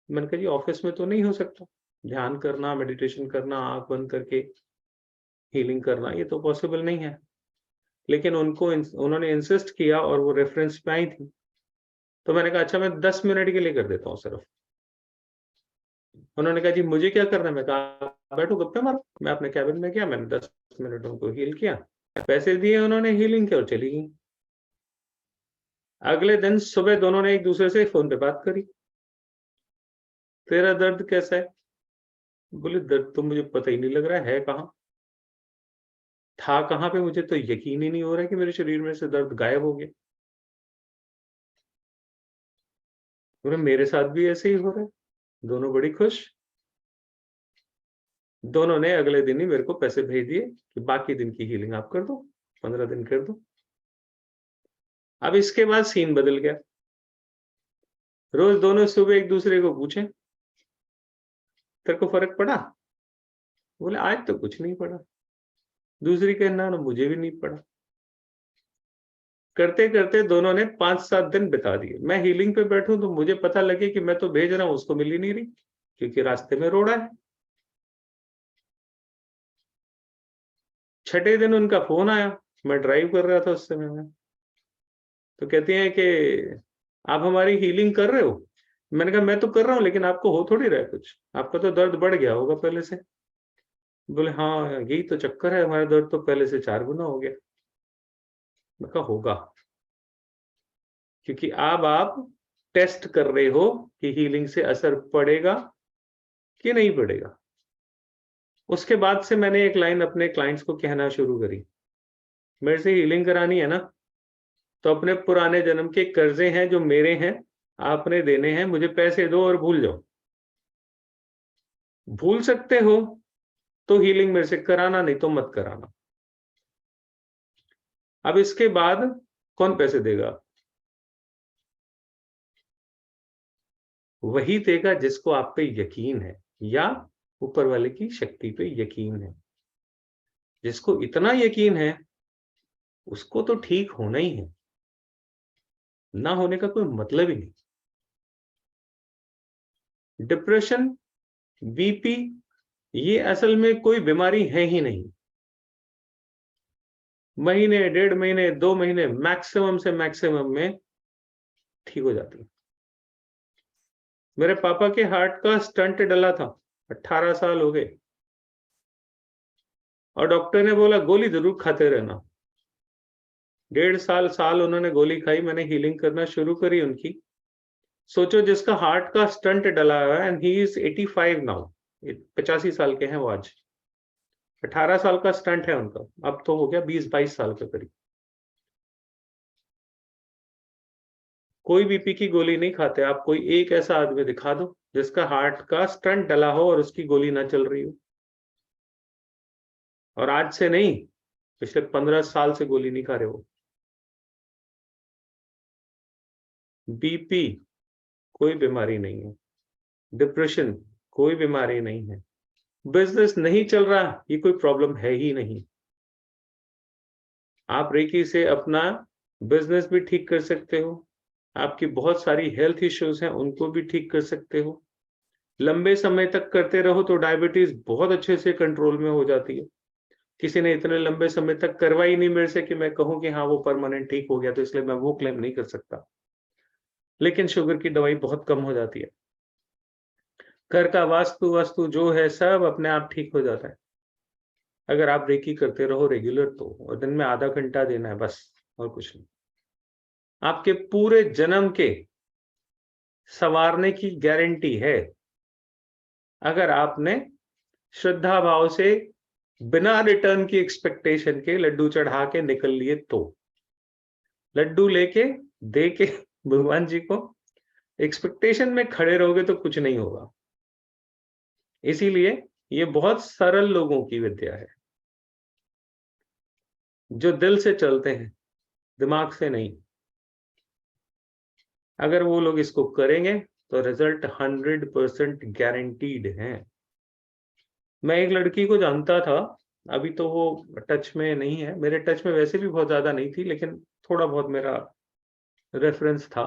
मैंने कहा जी ऑफिस में तो नहीं हो सकता, ध्यान करना, मेडिटेशन करना, आंख बंद करके हीलिंग करना, ये तो पॉसिबल नहीं है। लेकिन उन्होंने इंसिस्ट किया और वो रेफरेंस पे आई थी, तो मैंने कहा अच्छा मैं 10 मिनट के लिए कर देता हूँ सिर्फ। उन्होंने कहा जी मुझे क्या करना है? मैं कहा बैठो गप्पे मारो। मैं अपने कैबिन में गया, मैंने 10 मिनट उनको हील किया, पैसे दिए उन्होंने, हीलिंग किया और चली गई। अगले दिन सुबह दोनों ने एक दूसरे से फोन पे बात करी, तेरा दर्द कैसा है? बोले दर्द तो मुझे पता ही नहीं लग रहा है कहाँ, था कहाँ पे, मुझे तो यकीन ही नहीं हो रहा है कि मेरे शरीर में से दर्द गायब हो गया। बोले मेरे साथ भी ऐसे ही हो रहा है। दोनों बड़ी खुश। दोनों ने अगले दिन ही मेरे को पैसे भेज दिए कि बाकी दिन की हीलिंग आप कर दो, 15 दिन कर दो। अब इसके बाद सीन बदल गया। रोज दोनों सुबह एक दूसरे को पूछे तेरे को फर्क पड़ा? बोले आज तो कुछ नहीं पड़ा। दूसरी कहना ना मुझे भी नहीं पड़ा। करते करते दोनों ने 5-7 दिन बिता दिए। मैं हीलिंग पे बैठूं तो मुझे पता लगे कि मैं तो भेज रहा हूं, उसको मिल ही नहीं रही क्योंकि रास्ते में रोड़ा है। छठे दिन उनका फोन आया, मैं ड्राइव कर रहा था उस समय में, तो कहती हैं कि आप हमारी हीलिंग कर रहे हो? मैंने कहा मैं तो कर रहा हूँ, लेकिन आपको हो थोड़ी रहा है कुछ, आपका तो दर्द बढ़ गया होगा पहले से। बोले हाँ यही तो चक्कर है, हमारा दर्द तो पहले से 4 गुना हो गया। मैं कहा होगा, क्योंकि अब आप टेस्ट कर रहे हो कि हीलिंग से असर पड़ेगा कि नहीं पड़ेगा। उसके बाद से मैंने एक लाइन अपने क्लाइंट्स को कहना शुरू करी, मेरे से हीलिंग करानी है ना, तो अपने पुराने जन्म के कर्जे हैं जो मेरे हैं, आपने देने हैं, मुझे पैसे दो और भूल जाओ। भूल सकते हो तो हीलिंग मेरे से कराना, नहीं तो मत कराना। अब इसके बाद कौन पैसे देगा? वही देगा जिसको आप पे यकीन है या ऊपर वाले की शक्ति पे यकीन है। जिसको इतना यकीन है उसको तो ठीक होना ही है, ना होने का कोई मतलब ही नहीं। डिप्रेशन, बीपी, ये असल में कोई बीमारी है ही नहीं। महीने, 1.5 महीने, 2 महीने मैक्सिमम से मैक्सिमम में ठीक हो जाती है। मेरे पापा के हार्ट का स्टंट डला था, 18 साल हो गए, और डॉक्टर ने बोला गोली जरूर खाते रहना। 1.5 साल उन्होंने गोली खाई, मैंने हीलिंग करना शुरू करी उनकी। सोचो जिसका हार्ट का स्टंट डला हुआ है एंड ही इज 85 नाउ, 85 साल के हैं वो आज। 18 साल का स्टंट है उनका, अब तो हो गया 20-22 साल के करीब। कोई बीपी की गोली नहीं खाते आप, कोई एक ऐसा आदमी दिखा दो जिसका हार्ट का स्टंट डला हो और उसकी गोली ना चल रही हो। और आज से नहीं, पिछले 15 साल से गोली नहीं खा रहे हो। बीपी कोई बीमारी नहीं है, डिप्रेशन कोई बीमारी नहीं है, बिजनेस नहीं चल रहा ये कोई प्रॉब्लम है ही नहीं। आप रेकी से अपना बिजनेस भी ठीक कर सकते हो, आपकी बहुत सारी हेल्थ इश्यूज हैं उनको भी ठीक कर सकते हो। लंबे समय तक करते रहो तो डायबिटीज बहुत अच्छे से कंट्रोल में हो जाती है। किसी ने इतने लंबे समय तक करवाई नहीं मेरे से कि मैं कहूं कि हाँ वो परमानेंट ठीक हो गया, तो इसलिए मैं वो क्लेम नहीं कर सकता। लेकिन शुगर की दवाई बहुत कम हो जाती है। घर का वास्तु वस्तु जो है सब अपने आप ठीक हो जाता है अगर आप रेकी करते रहो रेगुलर तो, और दिन में आधा घंटा देना है बस, और कुछ नहीं। आपके पूरे जन्म के संवारने की गारंटी है अगर आपने श्रद्धा भाव से बिना रिटर्न की एक्सपेक्टेशन के लड्डू चढ़ा के निकल लिए तो। लड्डू लेके दे के भगवान जी को एक्सपेक्टेशन में खड़े रहोगे तो कुछ नहीं होगा। इसीलिए ये बहुत सरल लोगों की विद्या है, जो दिल से चलते हैं, दिमाग से नहीं। अगर वो लोग इसको करेंगे तो रिजल्ट 100% गारंटीड है। मैं एक लड़की को जानता था, अभी तो वो टच में नहीं है, मेरे टच में वैसे भी बहुत ज्यादा नहीं थी, लेकिन थोड़ा बहुत मेरा रेफरेंस था।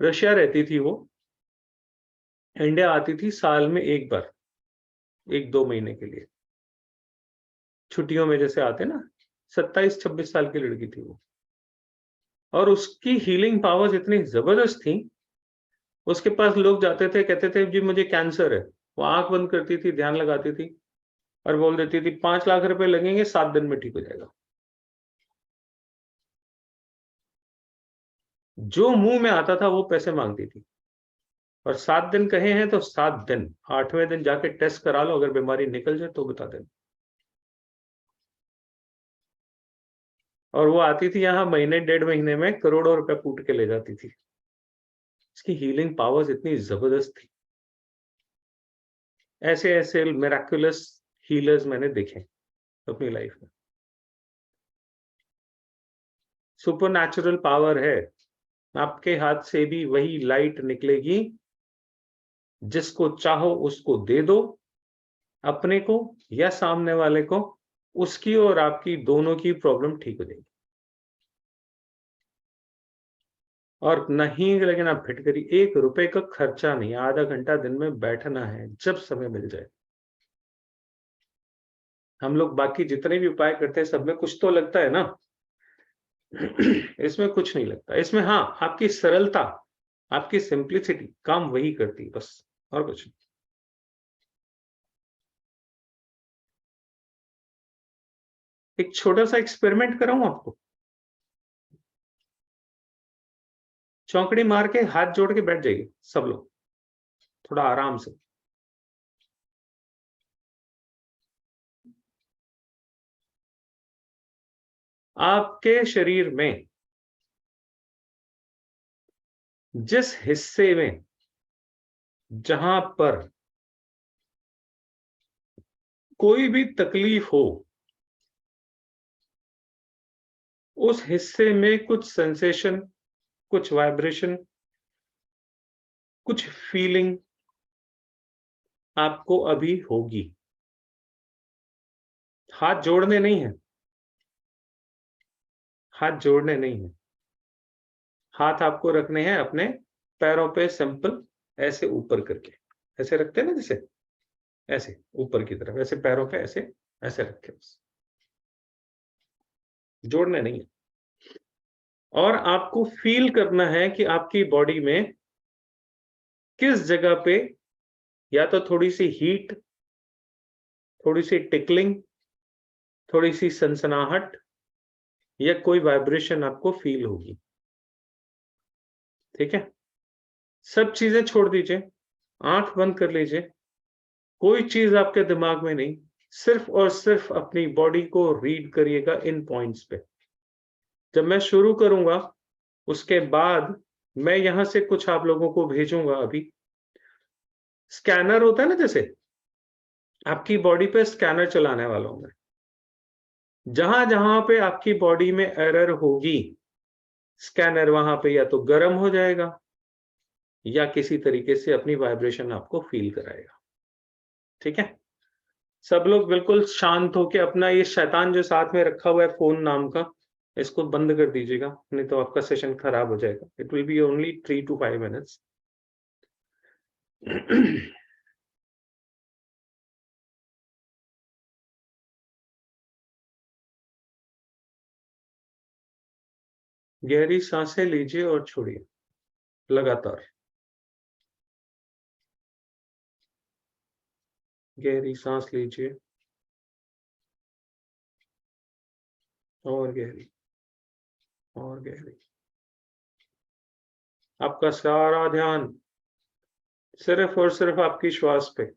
रशिया रहती थी वो, इंडिया आती थी साल में एक बार, 1-2 महीने के लिए, छुट्टियों में जैसे आते ना। 27-26 साल की लड़की थी वो, और उसकी हीलिंग पावर्स इतनी जबरदस्त थी। उसके पास लोग जाते थे, कहते थे जी मुझे कैंसर है, वो आंख बंद करती थी, ध्यान लगाती थी और बोल देती थी 5 लाख रुपए लगेंगे, 7 दिन में ठीक हो जाएगा। जो मुंह में आता था वो पैसे मांगती थी, और 7 दिन कहे हैं तो 7 दिन, 8वें दिन जाके टेस्ट करा लो, अगर बीमारी निकल जाए तो बता देना। और वो आती थी यहाँ महीने 1.5 महीने में करोड़ों रुपए कूट के ले जाती थी। इसकी हीलिंग पावर्स इतनी जबरदस्त थी। ऐसे ऐसे मिराकुलस हीलर्स मैंने देखे अपनी लाइफ में। सुपर नेचुरल पावर है, आपके हाथ से भी वही लाइट निकलेगी, जिसको चाहो उसको दे दो, अपने को या सामने वाले को, उसकी और आपकी दोनों की प्रॉब्लम ठीक हो जाएगी। और नहीं लेकिन आप फिट करिए, 1 रुपए का खर्चा नहीं, आधा घंटा दिन में बैठना है जब समय मिल जाए। हम लोग बाकी जितने भी उपाय करते हैं सब में कुछ तो लगता है ना। इसमें कुछ नहीं लगता, इसमें हाँ आपकी सरलता, आपकी सिंप्लिसिटी काम वही करती है बस, और कुछ नहीं। एक छोटा सा एक्सपेरिमेंट कराऊं आपको। चौकड़ी मार के हाथ जोड़ के बैठ जाइए सब लोग, थोड़ा आराम से। आपके शरीर में जिस हिस्से में, जहां पर कोई भी तकलीफ हो, उस हिस्से में कुछ सेंसेशन, कुछ वाइब्रेशन, कुछ फीलिंग आपको अभी होगी। हाथ जोड़ने नहीं है, हाथ जोड़ने नहीं है। हाथ आपको रखने हैं अपने पैरों पे, सिंपल ऐसे ऊपर करके, ऐसे रखते हैं ना जैसे, ऐसे ऊपर की तरफ, ऐसे पैरों पे ऐसे, ऐसे रखे बस, जोड़ने नहीं है। और आपको फील करना है कि आपकी बॉडी में किस जगह पे या तो थोड़ी सी हीट, थोड़ी सी टिकलिंग, थोड़ी सी सनसनाहट, या कोई वाइब्रेशन आपको फील होगी। ठीक है, सब चीजें छोड़ दीजिए, आंख बंद कर लीजिए, कोई चीज आपके दिमाग में नहीं, सिर्फ और सिर्फ अपनी बॉडी को रीड करिएगा इन पॉइंट्स पे। जब मैं शुरू करूंगा उसके बाद मैं यहां से कुछ आप लोगों को भेजूंगा। अभी स्कैनर होता है ना, जैसे आपकी बॉडी पे स्कैनर चलाने वाला हूं मैं। जहां जहां पे आपकी बॉडी में एरर होगी, स्कैनर वहां पे या तो गर्म हो जाएगा या किसी तरीके से अपनी वाइब्रेशन आपको फील कराएगा। ठीक है, सब लोग बिल्कुल शांत होके अपना ये शैतान जो साथ में रखा हुआ है फोन नाम का, इसको बंद कर दीजिएगा, नहीं तो आपका सेशन खराब हो जाएगा। It will be only 3 to 5 minutes। गहरी सांसें लीजिए और छोड़िए लगातार। गहरी सांस लीजिए और गहरी, और गहरी। आपका सारा ध्यान सिर्फ और सिर्फ आपकी श्वास पे।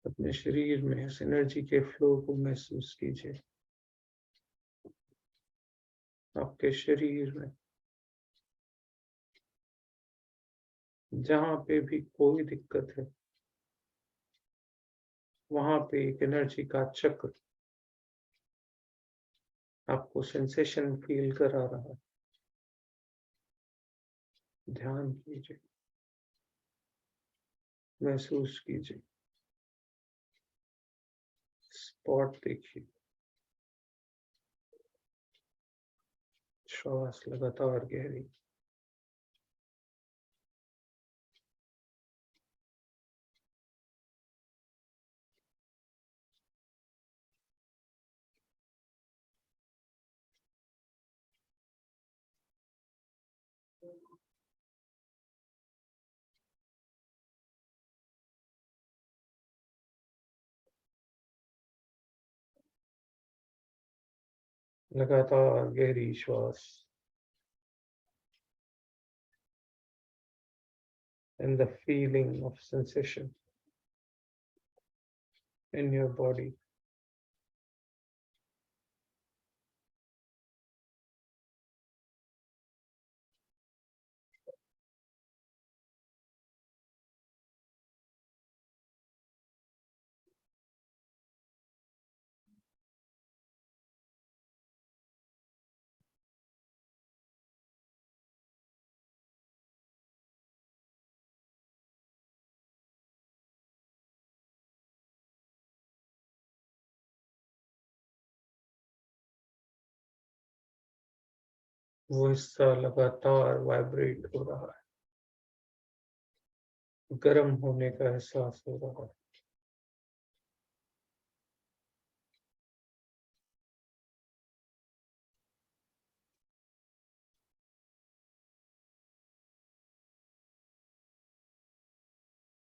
अपने शरीर में इस एनर्जी के फ्लो को महसूस कीजिए। आपके शरीर में जहां पे भी कोई दिक्कत है, वहां पे एक एनर्जी का चक्र आपको सेंसेशन फील करा रहा है। ध्यान कीजिए, महसूस कीजिए, स्पॉट देखिए। श्वास लगातार गहरी। लगातार गहरी श्वास। And the feeling of sensation in your body. वो हिस्सा लगातार वाइब्रेट हो रहा है, गर्म होने का एहसास हो रहा है।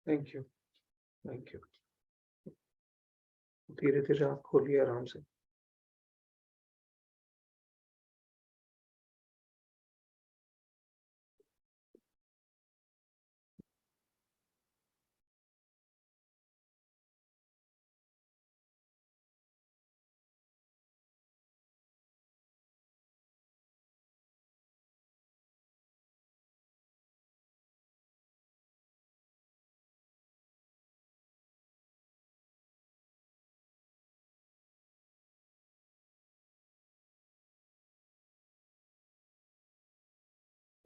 Thank you, thank you. धीरे धीरे आप खोलिए आराम से।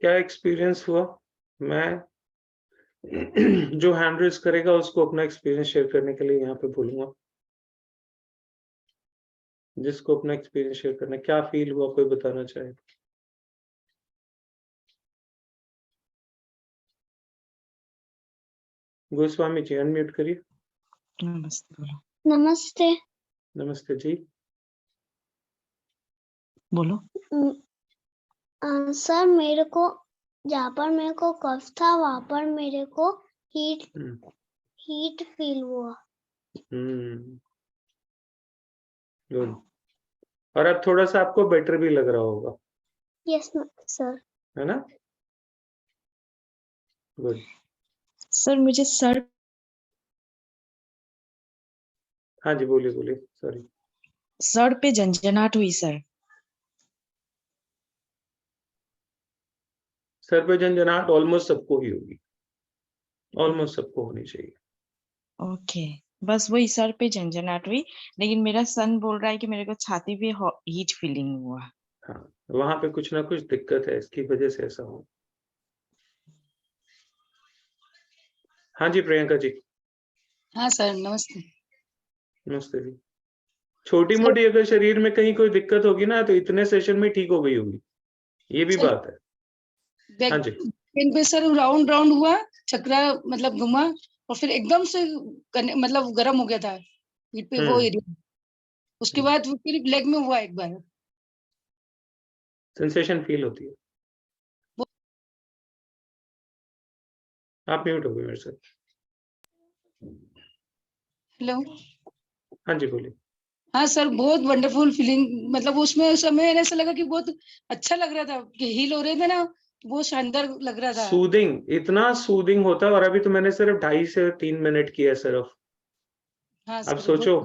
क्या एक्सपीरियंस हुआ? मैं जो हैंड रेज करेगा उसको अपना एक्सपीरियंस शेयर करने के लिए यहाँ पे बोलूंगा। जिसको अपना एक्सपीरियंस शेयर करना, क्या फील हुआ, कोई बताना चाहे? गोस्वामी जी अनम्यूट करिए। नमस्ते। नमस्ते। नमस्ते जी, बोलो। सर मेरे को जहाँ पर मेरे को कफ था वहां पर मेरे को हीट फील हुआ। गुड। और अब थोड़ा सा आपको बेटर भी लग रहा होगा, यस सर। है ना? गुड। सर मुझे सर हाँ जी, बोलिए बोलिए, सॉरी। सर पे झंझनाहट हुई सर। सर पे झंझनाहट ऑलमोस्ट सबको ही होगी, ऑलमोस्ट सबको होनी चाहिए। ओके, बस वही सर पे झंझनाहट हुई, लेकिन मेरा सन बोल रहा है कि मेरे को छाती पे हीट फीलिंग हुआ। हाँ, वहां पे कुछ ना कुछ दिक्कत है, इसकी वजह से ऐसा हो। हाँ जी प्रियंका जी। हाँ सर, नमस्ते। नमस्ते जी। छोटी मोटी अगर शरीर में कहीं कोई दिक्कत होगी ना तो इतने सेशन में ठीक हो गई होगी, ये भी बात है। हाँ जी। पेन पे सर राउंड राउंड हुआ, चक्रा मतलब घुमा और फिर एकदम से मतलब गर्म हो गया था पीठ पे वो एरिया। उसके बाद फिर लेग में हुआ एक बार। सेंसेशन फील होती है। आप म्यूट हो गए मेरे से। हेलो। हाँ जी बोलिए। हाँ सर, बहुत वंडरफुल फीलिंग, मतलब उसमें समय ऐसा लगा कि बहुत अच्छा लग रहा था कि हील हो रहे थे ना, बहुत शानदार लग रहा था। सूदिंग, इतना सूदिंग होता है। और अभी तो मैंने सिर्फ 2.5 से 3 मिनट किया सिर्फ, हाँ अब सर सोचो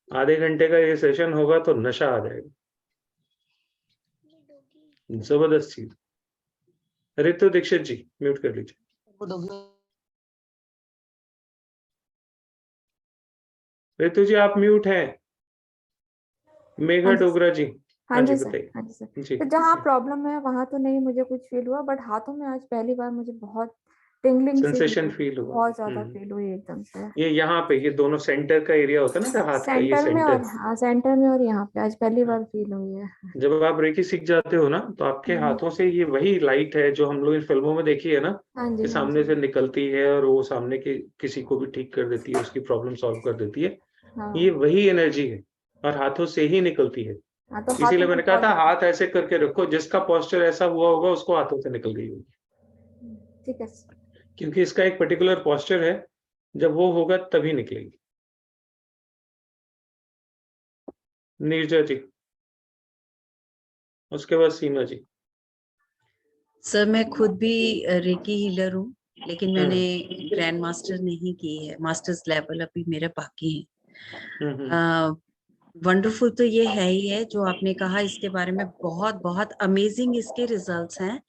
आधे घंटे का ये सेशन होगा तो नशा आ जाएगा, जबरदस्त चीज। ऋतु दीक्षित जी म्यूट कर लीजिए। वो डॉगी ऋतु जी आप म्यूट हैं। मेघा हाँ जी डोगरा जी, हाँ हाँ जी जी सर, बताइए। हाँ जी सर। जी तो जहाँ प्रॉब्लम है वहां तो नहीं मुझे कुछ फील हुआ, बट हाथों में आज पहली बार मुझे बहुत टिंगलिंग सी सेंसेशन हुई, फील हुआ। बहुत ज्यादा फील हुई एकदम से। ये यहाँ पे ये दोनों सेंटर का एरिया होता है ना, जो हाथ का ये सेंटर में और सेंटर। हाँ सेंटर में और यहाँ पे आज पहली बार फील हुई है। जब आप रेकी सीख जाते हो ना तो आपके हाथों से ये वही लाइट है जो हम लोग इन फिल्मों में देखी है ना, हाँ कि जी हाँ सामने जी से निकलती है और वो सामने के किसी को भी ठीक कर देती है, उसकी प्रॉब्लम सॉल्व कर देती है। हाँ ये वही एनर्जी है और हाथों से ही निकलती है। हाँ। तो इसीलिए हाथों में मैंने कहा बहुत था ज्यादा। हाथ ऐसे करके रखो, जिसका पोस्चर ऐसा हुआ होगा उसको हाथों से निकल गई होगी, ठीक है। क्योंकि इसका एक पर्टिकुलर पोस्चर है, जब वो होगा तभी निकलेगी। नीरजा जी, उसके बाद सीमा जी। सर मैं खुद भी रेकी हीलर हूँ, लेकिन मैंने हम्म ग्रैंड मास्टर नहीं की है, मास्टर्स लेवल अभी मेरे बाकी हम्म है। वंडरफुल तो ये है ही है जो आपने कहा, इसके बारे में बहुत बहुत अमेजिंग इसके रिजल्ट्स हैं।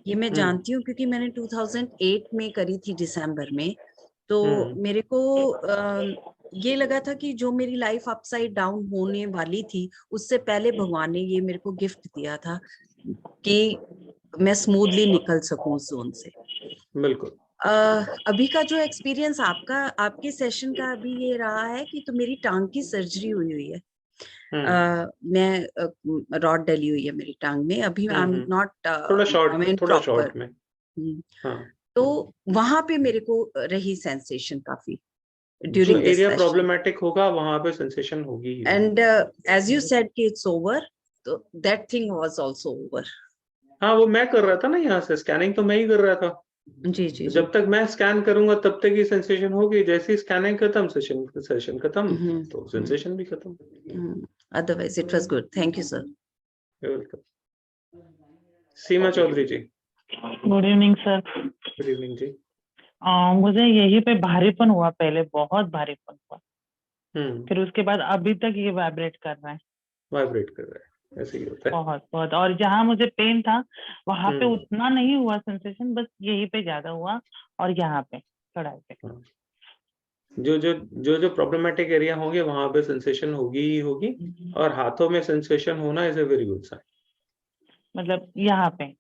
ये मैं जानती हूँ क्योंकि मैंने 2008 में करी थी दिसंबर में। तो मेरे को ये लगा था कि जो मेरी लाइफ अपसाइड डाउन होने वाली थी उससे पहले भगवान ने ये मेरे को गिफ्ट दिया था कि मैं स्मूथली निकल सकूं उस जोन से। बिल्कुल। अभी का जो एक्सपीरियंस आपका, आपके सेशन का अभी ये रहा है कि तो मेरी टांग की सर्जरी हुई हुई है। मैं रॉड डली हुई है मेरी टांग में अभी। आई एम नॉट थोड़ा प्रॉपर। शॉर्ट में। हाँ। तो वहां पे मेरे को रही सेंसेशन काफी जो during this area session, problematic होगा वहां पे सेंसेशन होगी ही। एंड एज यू सेड कि इट्स ओवर, तो that thing was also over. हाँ वो मैं कर रहा था ना, यहाँ से स्कैनिंग तो मैं ही कर रहा था। जी जी जी। जब तक मैं स्कैन करूंगा तब तक ही सेंसेशन होगी, जैसे ही स्कैनिंग खत्म सेशन खत्म, तो सेंसेशन भी खत्म। Otherwise it was good. Thank you sir. Welcome. Seema Chaudhary ji. Good evening sir. Good evening जी। मुझे यही पे भारीपन हुआ, पहले बहुत भारीपन हुआ, फिर उसके बाद अभी तक ये वाइब्रेट कर रहा है। वाइब्रेट कर रहा है, ऐसे ही होता है। बहुत बहुत। और जहाँ मुझे पेन था वहां पे उतना नहीं हुआ सेंसेशन, बस यही पे ज्यादा हुआ और यहाँ पे कड़ाई पे। जो प्रॉब्लमेटिक एरिया होंगे वहां पे सेंसेशन होगी ही होगी, और हाथों में सेंसेशन होना is a very good sign. मतलब यहाँ पे।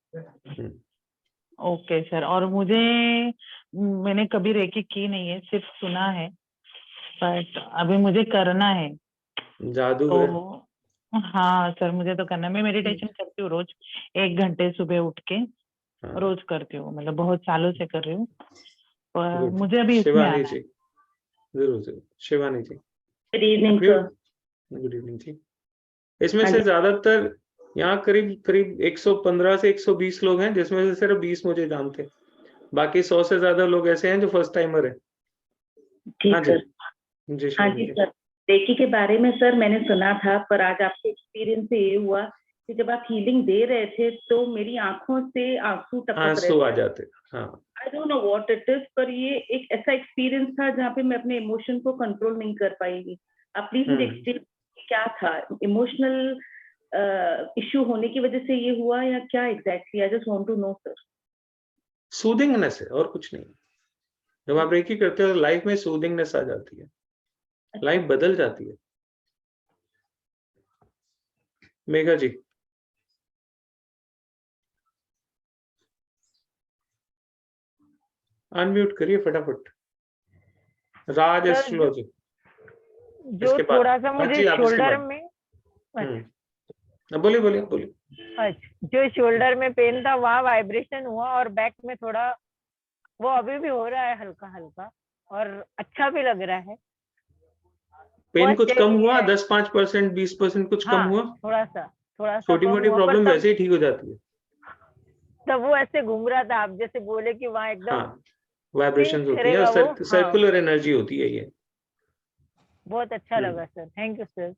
Okay sir. और मैंने कभी रेकी की नहीं है, सिर्फ सुना है, बट अभी मुझे करना है। जादूगर। तो हाँ सर मुझे तो करना है। मैं मेडिटेशन करती हूँ रोज 1 घंटे सुबह उठ के, रोज करती हूँ, मतलब बहुत सालों से कर रही हूँ, पर मुझे अभी इसमें आना है। जरूर जरूर। Shivani ji. Good evening sir. Good evening जी। इसमें से ज्यादातर यहाँ करीब 115 से 120 लोग हैं, जिसमें से सिर्फ 20 मुझे जानते हैं, बाकी 100 से ज्यादा लोग ऐसे हैं जो फर्स्ट टाइमर है। ठीक सर। जी हाँ जी सर। रेकी के बारे में सर मैंने सुना था, पर आज आपके एक्सपीरियंस से ये हुआ कि जब आप हीलिंग दे रहे थे तो मेरी आंखों से आंसू टपक रहे थे। आंसू आ जाते। हाँ। I don't know what it is, पर ये एक ऐसा एक्सपीरियंस था जहाँ पे मैं अपने इमोशन को कंट्रोल नहीं कर पाई। आप प्लीज मुझे एक्सप्लेन क्या था, इमोशनल इश्यू होने की वजह से ये हुआ या क्या exactly? I just want to know sir. Soothingness है और कुछ नहीं। जब आप रेकी करते हो तो लाइफ में सूदिंगनेस आ जाती है, लाइफ बदल जाती है। मेघा जी। अनम्यूट करिए फटाफट। राज एस्ट्रोलॉजी। जो थोड़ा सा मुझे शोल्डर में, बोलिए बोलिए बोलिए। अच्छा, जो शोल्डर में पेन था वहाँ वाइब्रेशन हुआ, और बैक में थोड़ा वो अभी भी हो रहा है हल्का हल्का, और अच्छा भी लग रहा है। पेन कुछ कम हुआ? 10-5%, 20% कुछ कम हुआ? थोड़ा सा छोटी मोटी प्रॉब्लम वैसे ही ठीक हो जाती है। तब वो ऐसे घूम रहा था, आप जैसे बोले कि वहाँ एकदम वाइब्रेशन होती है और सर्कुलर एनर्जी होती है ये। बहुत अच्छा लगा sir. Thank you sir.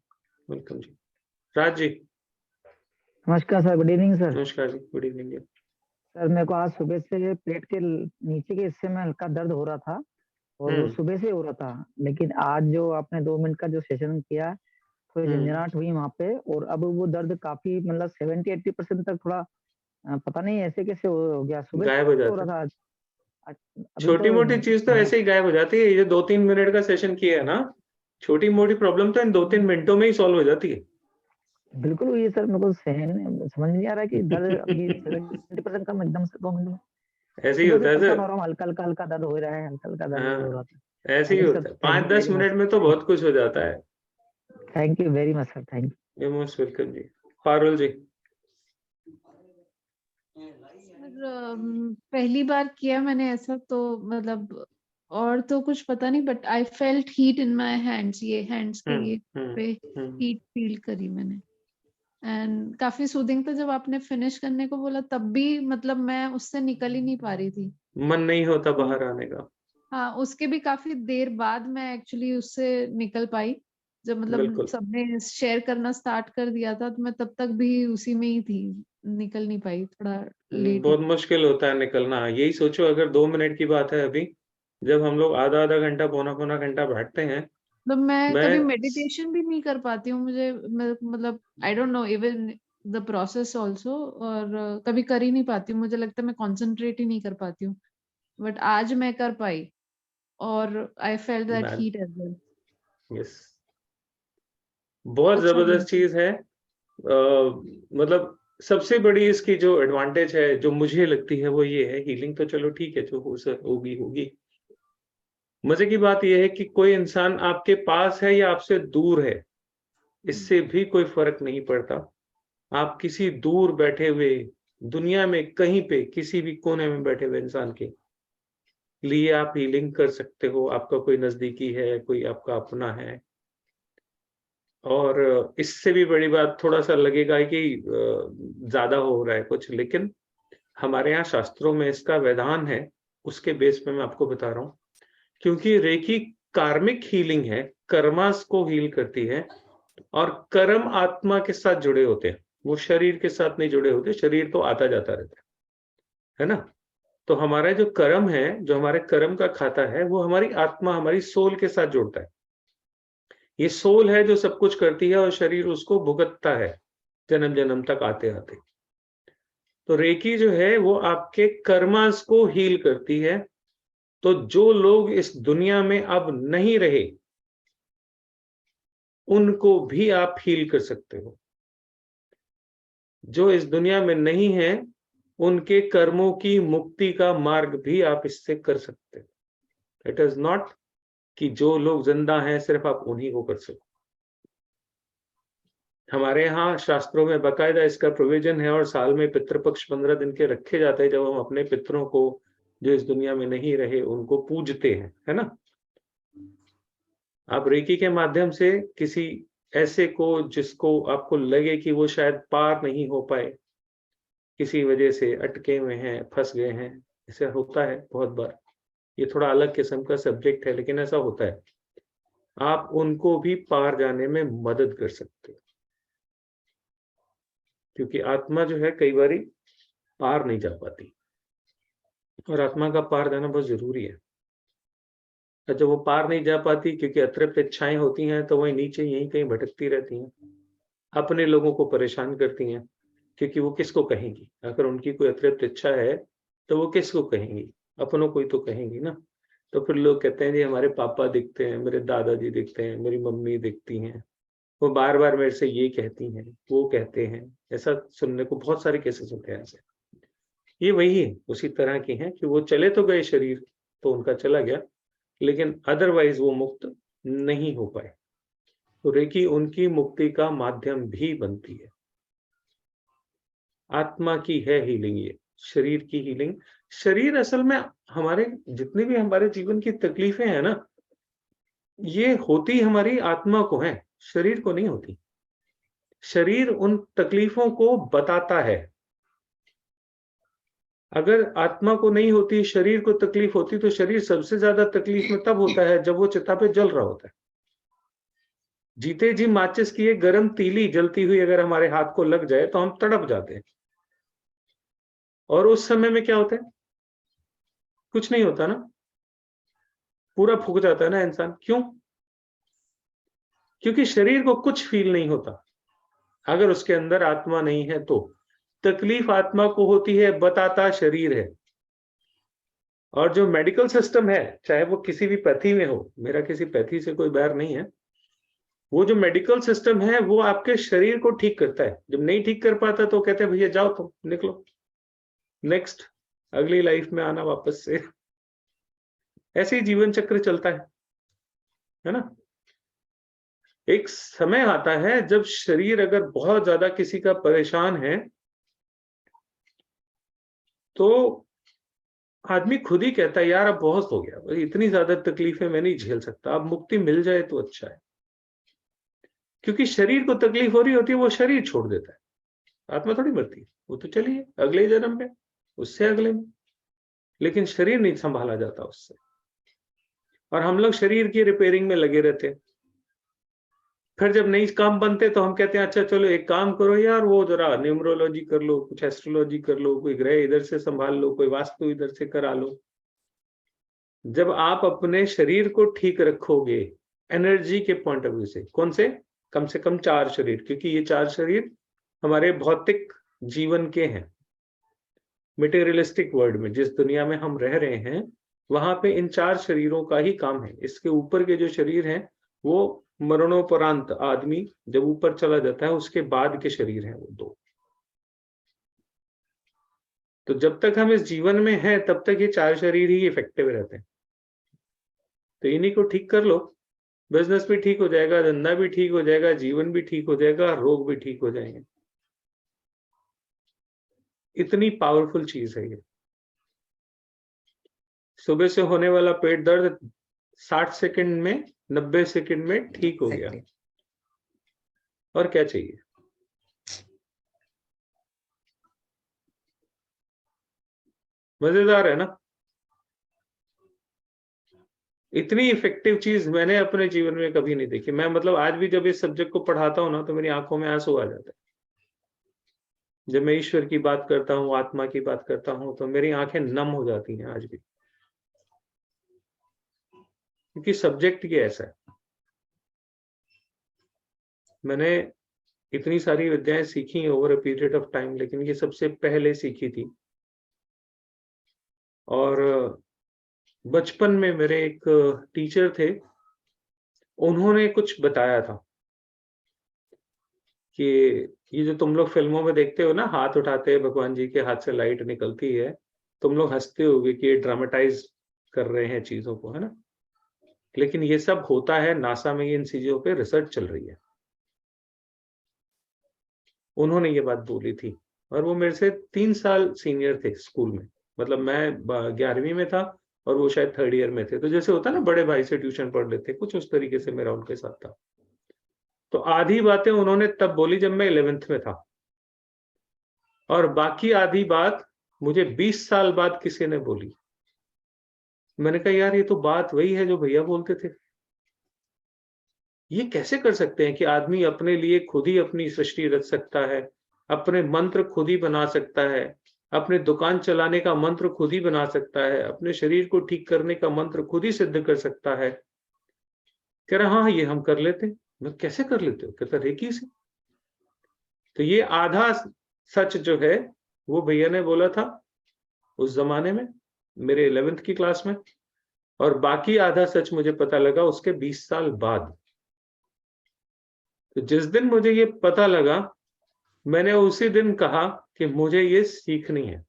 Welcome जी। राज जी। नमस्कार सर। Good evening sir. नमस्कार जी। गुड इवनिंग जी। सर मेरे को आज सुबह से पेट के नीचे के हिस्से में हल्का दर्द हो रहा था, और वो सुबह से हो रहा था, लेकिन आज जो आपने 2 मिनट का जो सेशन किया, थोड़ी झंझनाहट हुई वहाँ पे, और अब वो दर्द काफी मतलब 70-80% तक थोड़ा पता नहीं ऐसे कैसे हो गया, सुबह गायब हो से हो जाता रहा है। था। अभी छोटी तो मोटी चीज तो ऐसे ही गायब हो जाती है। ये 2-3 मिनट का सेशन किया है ना, छोटी मोटी प्रॉब्लम तो इन 2-3 मिनटों में ही सॉल्व हो जाती है। बिल्कुल हुई है सर, मेरे को समझ नहीं आ रहा कि दर्द अभी 70% कम एकदम से 2 मिनट में। ऐसे ही सुबह होता से है परेशान सर। हो रहा हूँ, हल्का हल्का दर्द हो रहा है, हल्का हल्का दर्द हो रहा हाँ, था। ऐसे ही लेकिन होता सर है। Thank you 5-10 very much, minute में तो बहुत कुछ हो जाता है। Thank you very much sir, thank you. You most welcome जी। पारुल जी। पहली बार किया मैंने ऐसा, तो मतलब और तो कुछ पता नहीं, but I felt heat in my hands, ये हैंड्स के ये पे हीट फील करी मैंने, एंड काफी सूदिंग था। जब आपने फिनिश करने को बोला तब भी मतलब मैं उससे निकल ही नहीं पा रही थी, मन नहीं होता बाहर आने का। हाँ उसके भी काफी देर बाद मैं एक्चुअली उससे निकल पाई, जब मतलब बिल्कुल। सबने शेयर करना स्टार्ट कर दिया था, तो मैं तब तक भी उसी में ही थी, निकल नहीं पाई, थोड़ा लेट बहुत मुश्किल होता है निकलना। यही सोचो, अगर 2 मिनट की बात है अभी, जब हम लोग आधा घंटा पौना घंटा बैठते हैं, मतलब मैं मैं कभी मेडिटेशन भी नहीं कर पाती हूँ, मुझे मतलब I don't know even the process also, और कभी कर ही नहीं पाती हूँ, मुझे लगता है मैं कंसंट्रेट ही नहीं कर पाती हूँ, बट आज मैं कर पाई, और आई फेल्ट दैट मैं हीट एज वेल। यस, बहुत अच्छा जबरदस्त लगा। चीज है। मतलब सबसे बड़ी इसकी जो एडवांटेज है, जो मुझे लगती है, वो ये है, हीलिंग तो चलो ठीक है, जो होगी होगी। मजे की बात यह है कि कोई इंसान आपके पास है या आपसे दूर है, इससे भी कोई फर्क नहीं पड़ता। आप किसी दूर बैठे हुए, दुनिया में कहीं पे, किसी भी कोने में बैठे हुए इंसान के लिए आप हीलिंग कर सकते हो। आपका कोई नजदीकी है, कोई आपका अपना है। और इससे भी बड़ी बात, थोड़ा सा लगेगा कि ज्यादा हो रहा है कुछ, लेकिन हमारे यहाँ शास्त्रों में इसका विधान है, उसके बेस पे मैं आपको बता रहा हूँ। क्योंकि रेकी कार्मिक हीलिंग है, कर्मास को हील करती है, और कर्म आत्मा के साथ जुड़े होते हैं, वो शरीर के साथ नहीं जुड़े होते। शरीर तो आता जाता रहता है ना। तो हमारा जो कर्म है, जो हमारे कर्म का खाता है, वो हमारी आत्मा, हमारी सोल के साथ जुड़ता है। ये सोल है जो सब कुछ करती है, और शरीर उसको भुगतता है जन्म जन्म तक आते आते। तो रेकी जो है वो आपके कर्मास को हील करती है। तो जो लोग इस दुनिया में अब नहीं रहे, उनको भी आप हील कर सकते हो। जो इस दुनिया में नहीं है, उनके कर्मों की मुक्ति का मार्ग भी आप इससे कर सकते हो। इट इज नॉट कि जो लोग जिंदा हैं सिर्फ आप उन्हीं को कर सको। हमारे यहाँ शास्त्रों में बाकायदा इसका प्रोविजन है, और साल में पितृपक्ष 15 दिन के रखे जाते हैं, जब हम अपने पितरों को, जो इस दुनिया में नहीं रहे, उनको पूजते हैं, है ना। आप रेकी के माध्यम से किसी ऐसे को, जिसको आपको लगे कि वो शायद पार नहीं हो पाए, किसी वजह से अटके हुए हैं, फंस गए हैं, ऐसा होता है बहुत बार। ये थोड़ा अलग किस्म का सब्जेक्ट है, लेकिन ऐसा होता है। आप उनको भी पार जाने में मदद कर सकते हो, क्योंकि आत्मा जो है कई बार पार नहीं जा पाती, और आत्मा का पार जाना बहुत जरूरी है। और जब वो पार नहीं जा पाती, क्योंकि अतृप्त इच्छाएं होती हैं, तो वही नीचे यहीं कहीं भटकती रहती हैं, अपने लोगों को परेशान करती हैं। क्योंकि वो किसको कहेंगी? अगर उनकी कोई अतृप्त इच्छा है, तो वो किसको कहेंगी? अपनों को ही तो कहेंगी ना। तो फिर लोग कहते हैं जी हमारे पापा दिखते हैं, मेरे दादाजी दिखते हैं, मेरी मम्मी दिखती हैं, वो बार बार मेरे से ये कहती हैं, वो कहते हैं। ऐसा सुनने को बहुत सारे केसेस होते हैं ऐसे। ये वही है, उसी तरह की हैं कि वो चले तो गए, शरीर तो उनका चला गया, लेकिन अदरवाइज वो मुक्त नहीं हो पाए। तो रेकी उनकी मुक्ति का माध्यम भी बनती है। आत्मा की है हीलिंग, ये शरीर की हीलिंग। शरीर असल में हमारे जितने भी हमारे जीवन की तकलीफें हैं ना, ये होती हमारी आत्मा को है, शरीर को नहीं होती। शरीर उन तकलीफों को बताता है। अगर आत्मा को नहीं होती, शरीर को तकलीफ होती, तो शरीर सबसे ज्यादा तकलीफ में तब होता है जब वो चिता पे जल रहा होता है। जीते जी माचिस की एक गर्म तीली जलती हुई अगर हमारे हाथ को लग जाए, तो हम तड़प जाते हैं। और उस समय में क्या होता है? कुछ नहीं होता ना। पूरा फूक जाता है ना इंसान। क्यों? क्योंकि शरीर को कुछ फील नहीं होता अगर उसके अंदर आत्मा नहीं है। तो तकलीफ आत्मा को होती है, बताता शरीर है। और जो मेडिकल सिस्टम है, चाहे वो किसी भी पैथी में हो, मेरा किसी पैथी से कोई बैर नहीं है, वो जो मेडिकल सिस्टम है वो आपके शरीर को ठीक करता है। जब नहीं ठीक कर पाता तो कहते हैं भैया जाओ तुम, निकलो, नेक्स्ट, अगली लाइफ में आना वापस से। ऐसे ही जीवन चक्र चलता है ना। एक समय आता है जब शरीर अगर बहुत ज्यादा किसी का परेशान है तो आदमी खुद ही कहता है यार अब बहुत हो गया, इतनी ज्यादा तकलीफें मैं नहीं झेल सकता, अब मुक्ति मिल जाए तो अच्छा है। क्योंकि शरीर को तकलीफ हो रही होती है, वो शरीर छोड़ देता है। आत्मा थोड़ी मरती है, वो तो चलिए अगले जन्म में, उससे अगले में, लेकिन शरीर नहीं संभाला जाता उससे। और हम लोग शरीर की रिपेयरिंग में लगे रहते हैं। फिर जब नई काम बनते तो हम कहते हैं अच्छा चलो एक काम करो यार, वो जरा न्यूमरोलॉजी कर लो, कुछ एस्ट्रोलॉजी कर लो, कोई ग्रह इधर से संभाल लो, कोई वास्तु इधर से करा लो। जब आप अपने शरीर को ठीक रखोगे एनर्जी के पॉइंट ऑफ व्यू से, कौन से कम 4 शरीर, क्योंकि ये 4 शरीर हमारे भौतिक जीवन के हैं। मटेरियलिस्टिक वर्ल्ड में, जिस दुनिया में हम रह रहे हैं, वहां पे इन 4 शरीरों का ही काम है। इसके ऊपर के जो शरीर हैं वो मरणोपरांत, आदमी जब ऊपर चला जाता है उसके बाद के शरीर हैं वो 2। तो जब तक हम इस जीवन में हैं तब तक ये 4 शरीर ही इफेक्टिव रहते हैं। तो इन्हीं को ठीक कर लो, बिजनेस भी ठीक हो जाएगा, धंधा भी ठीक हो जाएगा, जीवन भी ठीक हो जाएगा, रोग भी ठीक हो जाएंगे। इतनी पावरफुल चीज है ये। सुबह से होने वाला पेट दर्द 60 सेकंड में, 90 सेकंड में ठीक हो गया। और क्या चाहिए? मजेदार है ना। इतनी इफेक्टिव चीज मैंने अपने जीवन में कभी नहीं देखी। मैं मतलब आज भी जब इस सब्जेक्ट को पढ़ाता हूं ना तो मेरी आंखों में आंसू आ जाता है। जब मैं ईश्वर की बात करता हूँ, आत्मा की बात करता हूँ, तो मेरी आंखें नम हो जाती हैं आज भी, क्योंकि सब्जेक्ट ये ऐसा है। मैंने इतनी सारी विद्याएं सीखी over a period of time, लेकिन ये सबसे पहले सीखी थी। और बचपन में मेरे एक टीचर थे, उन्होंने कुछ बताया था कि ये जो तुम लोग फिल्मों में देखते हो ना, हाथ उठाते हैं, भगवान जी के हाथ से लाइट निकलती है, तुम लोग हंसते होगे कि ये ड्रामेटाइज कर रहे हैं चीजों को, है ना। लेकिन ये सब होता है, नासा में इन चीजों पे रिसर्च चल रही है। उन्होंने ये बात बोली थी, और वो मेरे से 3 साल सीनियर थे स्कूल में। मतलब मैं 11वीं में था और वो शायद 3rd ईयर में थे। तो जैसे होता है ना, बड़े भाई से ट्यूशन पढ़ लेते, कुछ उस तरीके से मेरा उनके साथ था। तो आधी बातें उन्होंने तब बोली जब मैं 11th में था, और बाकी आधी बात मुझे 20 साल बाद किसी ने बोली। मैंने कहा यार ये तो बात वही है जो भैया बोलते थे। ये कैसे कर सकते हैं कि आदमी अपने लिए खुद ही अपनी सृष्टि रच सकता है, अपने मंत्र खुद ही बना सकता है, अपने दुकान चलाने का मंत्र खुद ही बना सकता है, अपने शरीर को ठीक करने का मंत्र खुद ही सिद्ध कर सकता है। कह रहा हाँ ये हम कर लेते। मैं कैसे कर लेते हो? कहता रेकी से। तो ये आधा सच जो है वो भैया ने बोला था उस जमाने में, मेरे 11th की क्लास में, और बाकी आधा सच मुझे पता लगा उसके 20 साल बाद। तो जिस दिन मुझे ये पता लगा, मैंने उसी दिन कहा कि मुझे ये सीखनी है।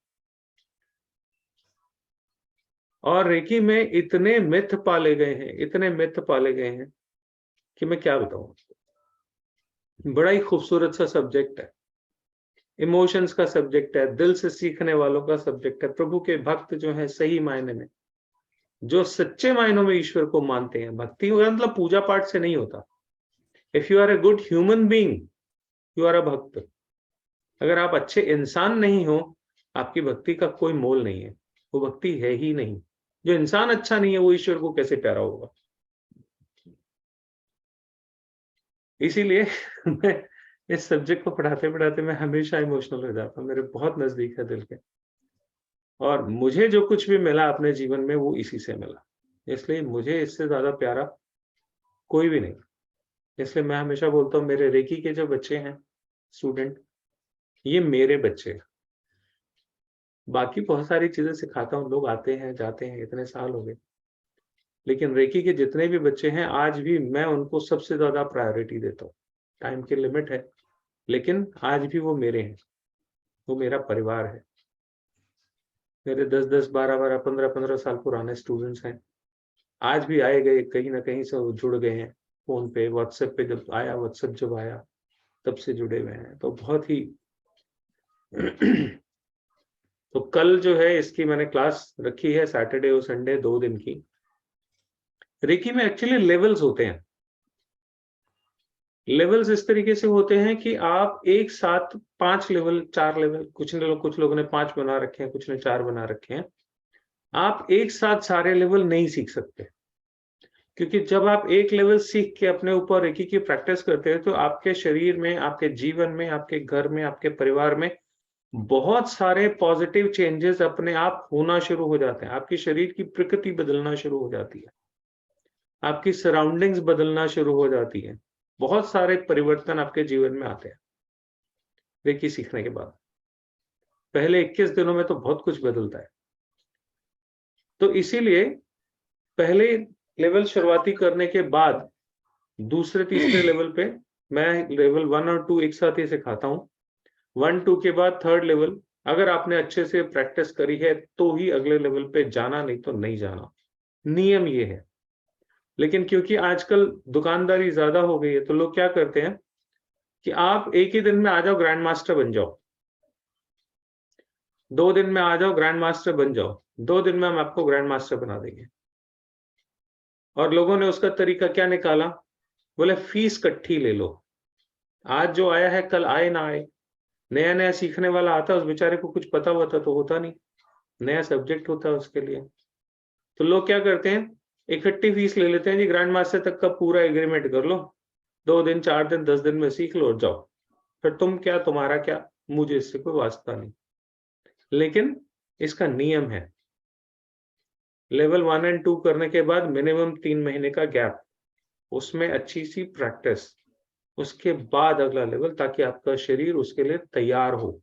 और रेकी में इतने मिथ पाले गए हैं, इतने मिथ पाले गए हैं कि मैं क्या बताऊं। बड़ा ही खूबसूरत सा सब्जेक्ट है, इमोशंस का सब्जेक्ट है, दिल से सीखने वालों का सब्जेक्ट है। प्रभु के भक्त जो है सही मायने में, जो सच्चे मायनों में ईश्वर को मानते हैं। भक्ति मतलब पूजा पाठ से नहीं होता। If you are a good human being, you are a भक्त। अगर आप अच्छे इंसान नहीं हो, आपकी भक्ति का कोई मोल नहीं है, वो भक्ति है ही नहीं। जो इंसान अच्छा नहीं है वो ईश्वर को कैसे प्यारा होगा। इसीलिए मैं इस सब्जेक्ट को पढ़ाते पढ़ाते मैं हमेशा इमोशनल हो जाता हूँ। मेरे बहुत नजदीक है दिल के, और मुझे जो कुछ भी मिला अपने जीवन में वो इसी से मिला। इसलिए मुझे इससे ज्यादा प्यारा कोई भी नहीं। इसलिए मैं हमेशा बोलता हूँ मेरे रेकी के जो बच्चे हैं स्टूडेंट, ये मेरे बच्चे हैं। बाकी बहुत सारी चीजें सिखाता हूँ, लोग आते हैं जाते हैं, इतने साल हो गए, लेकिन रेकी के जितने भी बच्चे हैं आज भी मैं उनको सबसे ज्यादा प्रायोरिटी देता हूँ। टाइम की लिमिट है, लेकिन आज भी वो मेरे हैं, वो मेरा परिवार है। मेरे 10-10, 12-12, 15-15 साल पुराने स्टूडेंट्स हैं, आज भी आए गए कहीं ना कहीं से वो जुड़ गए हैं। फोन पे, व्हाट्सएप पे जब आया, व्हाट्सएप जब आया तब से जुड़े हुए हैं। तो बहुत ही तो कल जो है इसकी मैंने क्लास रखी है, सैटरडे और संडे 2 दिन की। रेकी में एक्चुअली लेवल्स होते हैं। लेवल्स इस तरीके से होते हैं कि आप एक साथ 5 लेवल, 4 लेवल, कुछ लोगों ने 5 बना रखे हैं, कुछ ने 4 बना रखे हैं। आप एक साथ सारे लेवल नहीं सीख सकते, क्योंकि जब आप एक लेवल सीख के अपने ऊपर रेकी की प्रैक्टिस करते हैं तो आपके शरीर में, आपके जीवन में, आपके घर में, आपके परिवार में बहुत सारे पॉजिटिव चेंजेस अपने आप होना शुरू हो जाते हैं। आपकी शरीर की प्रकृति बदलना शुरू हो जाती है, आपकी सराउंडिंग्स बदलना शुरू हो जाती है, बहुत सारे परिवर्तन आपके जीवन में आते हैं रेकी सीखने के बाद। पहले 21 दिनों में तो बहुत कुछ बदलता है। तो इसीलिए पहले लेवल शुरुआती करने के बाद दूसरे तीसरे लेवल पे मैं लेवल 1 और 2 एक साथ ही सिखाता हूँ। 1-2 के बाद 3rd लेवल, अगर आपने अच्छे से प्रैक्टिस करी है तो ही अगले लेवल पे जाना, नहीं तो नहीं जाना। नियम ये है। लेकिन क्योंकि आजकल दुकानदारी ज्यादा हो गई है तो लोग क्या करते हैं कि आप एक ही दिन में आ जाओ, ग्रैंड मास्टर बन जाओ, 2 दिन में आ जाओ, ग्रैंड मास्टर बन जाओ, 2 दिन में हम आपको ग्रैंड मास्टर बना देंगे। और लोगों ने उसका तरीका क्या निकाला, बोले फीस इकट्ठी ले लो, आज जो आया है कल आए ना आए। नया नया सीखने वाला आता है, उस बेचारे को कुछ पता होता तो होता नहीं, नया सब्जेक्ट होता है उसके लिए। तो लोग क्या करते हैं, इकट्ठी फीस ले लेते हैं जी, ग्रैंड मास्टर तक का पूरा एग्रीमेंट कर लो, 2 दिन 4 दिन 10 दिन में सीख लो और जाओ, फिर तुम क्या, तुम्हारा क्या, मुझे इससे कोई वास्ता नहीं। लेकिन इसका नियम है, लेवल 1 और 2 करने के बाद मिनिमम 3 महीने का गैप, उसमें अच्छी सी प्रैक्टिस, उसके बाद अगला लेवल, ताकि आपका शरीर उसके लिए तैयार हो,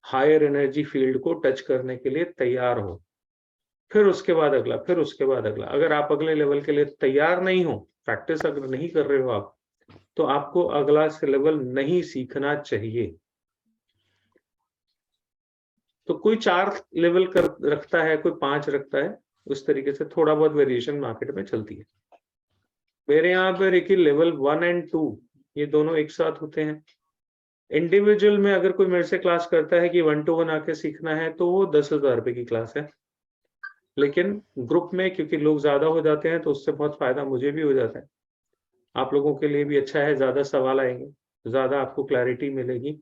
हायर एनर्जी फील्ड को टच करने के लिए तैयार हो। फिर उसके बाद अगला, फिर उसके बाद अगला। अगर आप अगले लेवल के लिए तैयार नहीं हो, प्रैक्टिस अगर नहीं कर रहे हो आप, तो आपको अगला लेवल नहीं सीखना चाहिए। तो कोई 4 लेवल कर रखता है, कोई 5 रखता है, उस तरीके से थोड़ा बहुत वेरिएशन मार्केट में चलती है। मेरे यहाँ पे देखिए लेवल 1 और 2 ये दोनों एक साथ होते हैं। इंडिविजुअल में अगर कोई मेरे से क्लास करता है कि 1 to 1 आके सीखना है तो वो 10,000 रुपए की क्लास है। लेकिन ग्रुप में क्योंकि लोग ज्यादा हो जाते हैं तो उससे बहुत फायदा मुझे भी हो जाता है, आप लोगों के लिए भी अच्छा है, ज्यादा सवाल आएंगे, ज्यादा आपको क्लैरिटी मिलेगी।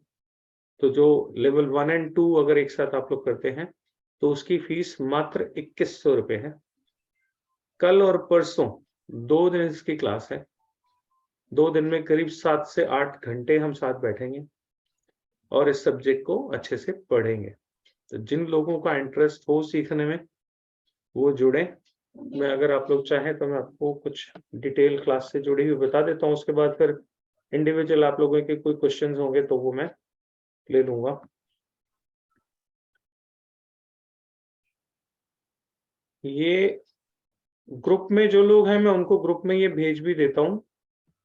तो जो लेवल 1 और 2 अगर एक साथ आप लोग करते हैं तो उसकी फीस मात्र 2100 रुपए है। कल और परसों 2 दिन इसकी क्लास है, 2 दिन में करीब 7 से 8 घंटे हम साथ बैठेंगे और इस सब्जेक्ट को अच्छे से पढ़ेंगे। तो जिन लोगों का इंटरेस्ट हो सीखने में वो जुड़े। मैं अगर आप लोग चाहें तो मैं आपको कुछ डिटेल क्लास से जुड़ी हुई बता देता हूँ, उसके बाद फिर इंडिविजुअल आप लोगों के कोई क्वेश्चंस होंगे तो वो मैं ले लूंगा। ये ग्रुप में जो लोग हैं मैं उनको ग्रुप में ये भेज भी देता हूँ,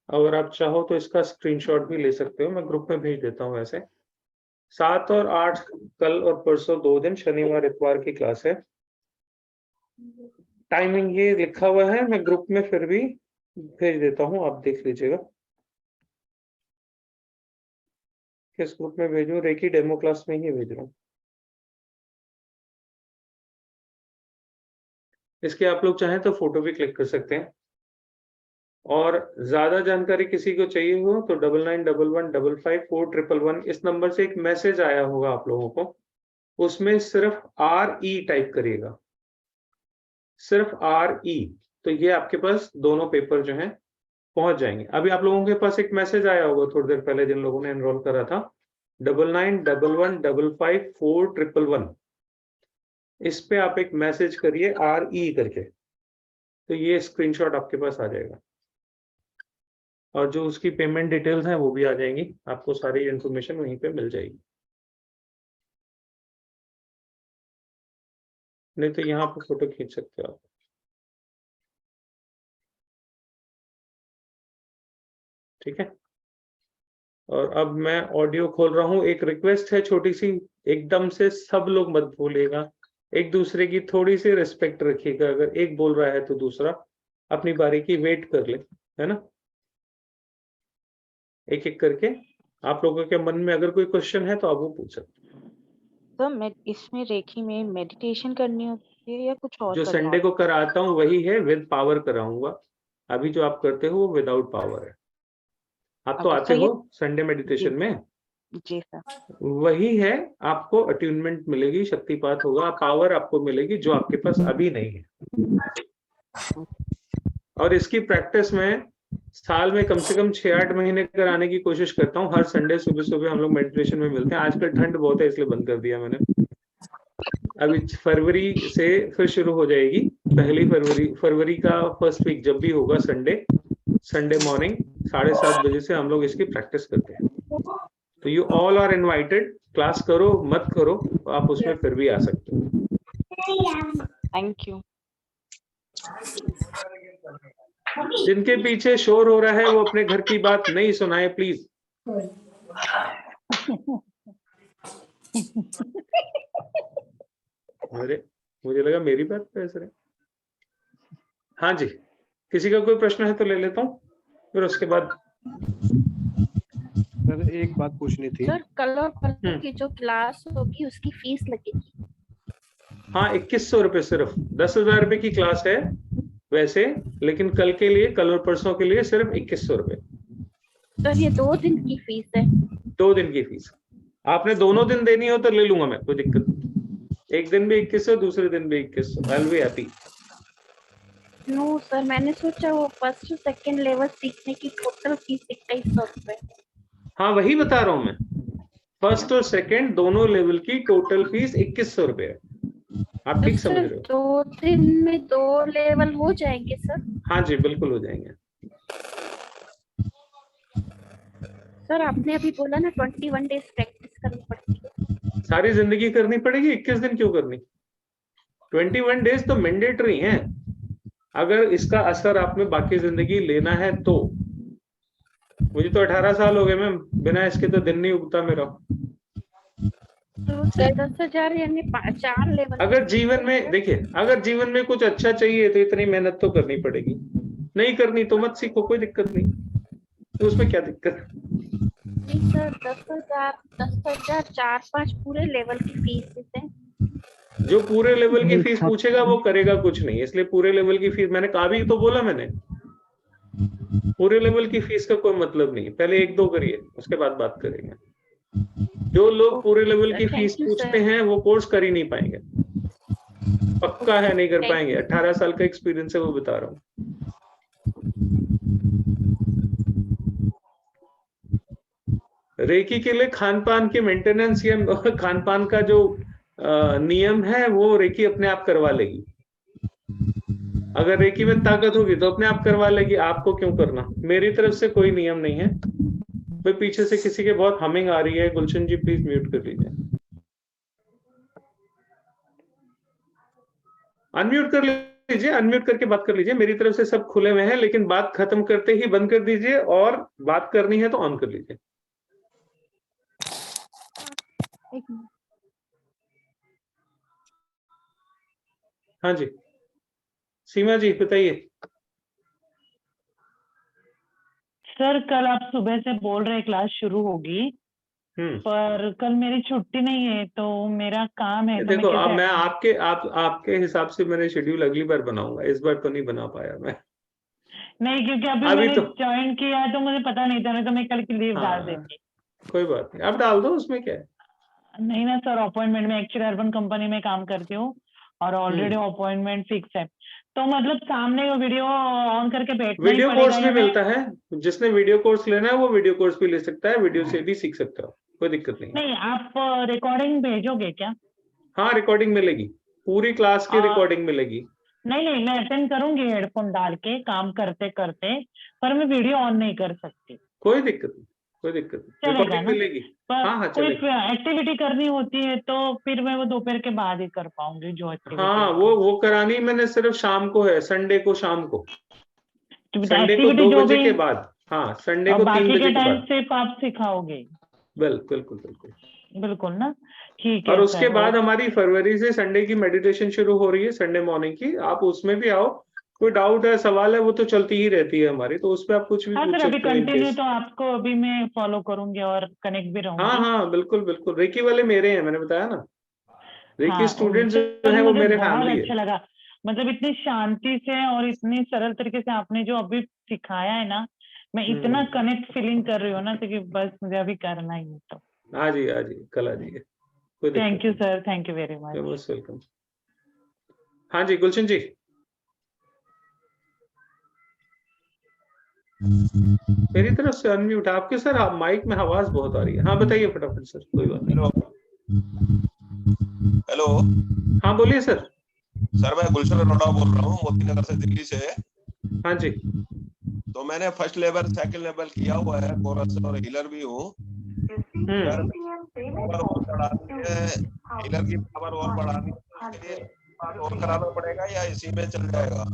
अगर आप चाहो तो इसका स्क्रीनशॉट भी ले सकते हो, मैं ग्रुप में भेज देता हूँ। वैसे 7 और 8 कल और परसों 2 दिन, शनिवार इतवार की क्लास है। टाइमिंग ये लिखा हुआ है, मैं ग्रुप में फिर भी भेज देता हूँ, आप देख लीजिएगा किस ग्रुप में भेजूं। रेकी डेमो क्लास में ही भेज रहा हूँ। इसके आप लोग चाहें तो फोटो भी क्लिक कर सकते हैं, और ज्यादा जानकारी किसी को चाहिए हो तो 9911555411 इस नंबर से एक मैसेज आया होगा आप लोगों को, उसमें सिर्फ RE टाइप करिएगा, सिर्फ RE, तो ये आपके पास दोनों पेपर जो हैं पहुंच जाएंगे। अभी आप लोगों के पास एक मैसेज आया होगा थोड़ी देर पहले, जिन लोगों ने एनरोल करा था, 9911555411, इस पे आप एक मैसेज करिए RE करके, तो ये स्क्रीनशॉट आपके पास आ जाएगा, और जो उसकी पेमेंट डिटेल्स हैं वो भी आ जाएंगी, आपको सारी इन्फॉर्मेशन वहीं पे मिल जाएगी। नहीं तो यहाँ पे फोटो खींच सकते हो आप। ठीक है, और अब मैं ऑडियो खोल रहा हूँ। एक रिक्वेस्ट है छोटी सी, एकदम से सब लोग मत बोलिएगा, एक दूसरे की थोड़ी सी रिस्पेक्ट रखिएगा। अगर एक बोल रहा है तो दूसरा अपनी बारी की वेट कर ले, है ना। एक एक करके आप लोगों के मन में अगर कोई क्वेश्चन है तो आप वो पूछ सकते हैं। तो मैं इसमें रेखी में मेडिटेशन करनी होती है या कुछ और जो करना संडे होता को कराता हूँ वही है, विद पावर कराऊंगा। अभी जो आप करते हो वो विदाउट पावर है। आप तो ओके, आते तो ये- हो संडे मेडिटेशन में, जी सर। वही है। आपको अट्यूनमेंट मिलेगी, शक्तिपात होगा, पावर आपको मिलेगी जो आपके पास अभी नहीं है। और इसकी प्रैक्टिस में साल में कम से कम 6-8 महीने कराने की कोशिश करता हूँ। हर संडे सुबह सुबह हम लोग मेडिटेशन में मिलते हैं। आजकल ठंड बहुत है इसलिए बंद कर दिया मैंने। अभी फरवरी से फिर शुरू हो जाएगी। पहली फरवरी का फर्स्ट वीक जब भी होगा संडे मॉर्निंग 7:30 बजे से हम लोग इसकी प्रैक्टिस करते हैं। तो you all are invited. Class करो मत करो, आप उसमें फिर भी आ सकते हो। Thank you. जिनके पीछे शोर हो रहा है वो अपने घर की बात नहीं सुनाए प्लीज। अरे मुझे लगा मेरी बात पे असर है। हाँ जी, किसी का कोई प्रश्न है तो ले लेता हूँ, फिर उसके बाद। सर एक बात पूछनी थी। सर कल और परसों की जो क्लास होगी उसकी फीस लगेगी? हाँ 2100 रुपये सिर्फ। 10,000 रुपये की क्लास है वैसे, लेकिन कल के लिए, कल और परसों के लिए सिर्फ 2100 रुपये। सर ये 2 दिन की फीस है? 2 दिन की फीस। आपने दोनों दिन देनी हो तो ले लूंगा मैं, कोई दिक्कत नहीं। एक दिन भी 2100, दूसरे दिन भी 2100। I will be happy. No sir, मैंने सोचा वो फर्स्ट और सेकंड लेवल सीखने की टोटल फीस 2100 रुपए। हाँ वही बता रहा हूँ मैं, फर्स्ट और सेकंड दोनों लेवल की टोटल फीस 2100 रुपये है। आप ठीक समझ रहे हो? 2 दिन में 2 लेवल हो जाएंगे सर? हाँ जी बिल्कुल हो जाएंगे। सर आपने अभी बोला ना 21 डेज प्रैक्टिस करनी पड़ती है। सारी जिंदगी करनी पड़ेगी, 21 दिन क्यों करनी? 21 डेज तो मैंडेटरी हैं। अगर इसका असर आप में बाकी जिंदगी लेना है तो। मुझे तो 18 साल हो गए मैम, बिना इसके तो दिन नहीं उगता मेरा। तो 10,000 यानी 4 लेवल। अगर जीवन में देखिए, अगर जीवन में कुछ अच्छा चाहिए तो इतनी मेहनत तो करनी पड़ेगी। नहीं करनी तो मत सीखो, कोई दिक्कत नहीं, तो उसमें क्या दिक्कत? नहीं सर, 10,000 4-5 पूरे लेवल की फीस है। जो पूरे लेवल की फीस पूछेगा वो करेगा कुछ नहीं, इसलिए पूरे लेवल की फीस मैंने कहा भी तो बोला मैंने, पूरे लेवल की फीस का कोई मतलब नहीं। पहले 1-2 करिए, उसके बाद बात करेंगे। जो लोग पूरे लेवल की फीस पूछते हैं वो कोर्स कर ही नहीं पाएंगे, पक्का है नहीं कर पाएंगे। 18 साल का एक्सपीरियंस है वो बता रहा हूँ। रेकी के लिए खान पान की मेंटेनेंस या खान पान का जो नियम है वो रेकी अपने आप करवा लेगी। अगर रेकी में ताकत होगी तो अपने आप करवा लेगी, आपको क्यों करना? मेरी तरफ से कोई नियम नहीं है। भाई पीछे से किसी के बहुत हमिंग आ रही है, गुलशन जी प्लीज म्यूट कर लीजिए, अनम्यूट कर लीजिए, अनम्यूट करके बात कर लीजिए। मेरी तरफ से सब खुले हुए हैं, लेकिन बात खत्म करते ही बंद कर दीजिए, और बात करनी है तो ऑन कर लीजिए। हाँ जी सीमा जी बताइए। सर कल आप सुबह से बोल रहे क्लास शुरू होगी, पर कल मेरी छुट्टी नहीं है तो मेरा काम है। तो देखो मैं अब मैं आपके हिसाब से मैंने शेड्यूल अगली बार बनाऊंगा, इस बार तो नहीं बना पाया मैं। नहीं, क्योंकि अभी मैंने ज्वाइन किया है तो मुझे पता नहीं था, नहीं तो मैं कल की लीव डाल देती। कोई बात नहीं, अब डाल दो, उसमें क्या है। नहीं ना सर, अपॉइंटमेंट में एक्चुअली अर्बन कंपनी में काम करती हूँ और ऑलरेडी अपॉइंटमेंट फिक्स है, तो मतलब सामने वो वीडियो ऑन करके बैठना ही वीडियो पड़ेगा। कोर्स भी मिलता है, जिसने वीडियो कोर्स लेना है वो वीडियो कोर्स भी ले सकता है, वीडियो से भी सीख सकता हो, कोई दिक्कत नहीं। नहीं, आप रिकॉर्डिंग भेजोगे क्या? हाँ रिकॉर्डिंग मिलेगी, पूरी क्लास की रिकॉर्डिंग मिलेगी। नहीं नहीं, मैं अटेंड करूंगी हेडफोन डाल के काम करते करते, पर मैं वीडियो ऑन नहीं कर सकती। कोई दिक्कत नहीं, कोई दिक्कत नहीं, चलेगा रिकॉर्डिंग ना? मिलेगी। पर हाँ हाँ कोई चलेगा। एक्टिविटी करनी होती है तो फिर मैं वो दोपहर के बाद ही कर पाऊंगी जो एक्टिविटी। हाँ वो करानी मैंने सिर्फ शाम को है, संडे को शाम को, संडे को एक्टिविटी 2 जो बजे भी, के बाद। हाँ संडे और को 3 बाकी बजे के के टाइम बाद। सिर्फ आप सिखाओगे? बिल्कुल बिल्कुल। बिल्कुल ना, ठीक और है उसके सर। बाद हमारी फरवरी से संडे की मेडिटेशन शुरू हो रही है, संडे मॉर्निंग की। आप उसमें भी आओ, कोई डाउट है, सवाल है, वो तो चलती ही रहती है हमारी, तो उस पर आप कुछ भी हाँ पूछ सर, अभी सकते हो इन कंटिन्यू केस। तो आपको अभी मैं फॉलो करूंगी और कनेक्ट भी हाँ रहूंगी। हाँ बिल्कुल बिल्कुल, रेकी वाले मेरे हैं, मैंने बताया ना, रेकी हाँ स्टूडेंट्स जो सर, है वो मुझे मेरे बहुत फैमिली है। अच्छा लगा, मतलब इतनी शांति से और इतनी सरल तरीके से आपने जो अभी सिखाया है ना, मैं इतना कनेक्ट फीलिंग कर रही हूँ ना, तो कि बस मुझे अभी करना ही है। तो आ जाइए कल आ जाइए, कोई दिक्कत थैंक यू नहीं। Sir, thank you very much. You're most welcome. हाँ जी गुलशन जी, मेरी तरफ से अनम्यूट आपके सर, आप माइक में आवाज बहुत आ रही है। हाँ बताइए फटाफट सर, कोई बात नहीं। हेलो। हाँ बोलिए सर। सर मैं गुलशन अरोड़ा बोल रहा हूँ, मोती नगर से, दिल्ली से। हाँ जी। तो मैंने फर्स्ट लेवल सेकंड लेवल किया हुआ है, कोरस और हीलर भी हूँ। हीलर की पावर और बढ़ानी है, तो उसके लिए और कराना पड़ेगा या इसी में चल जाएगा?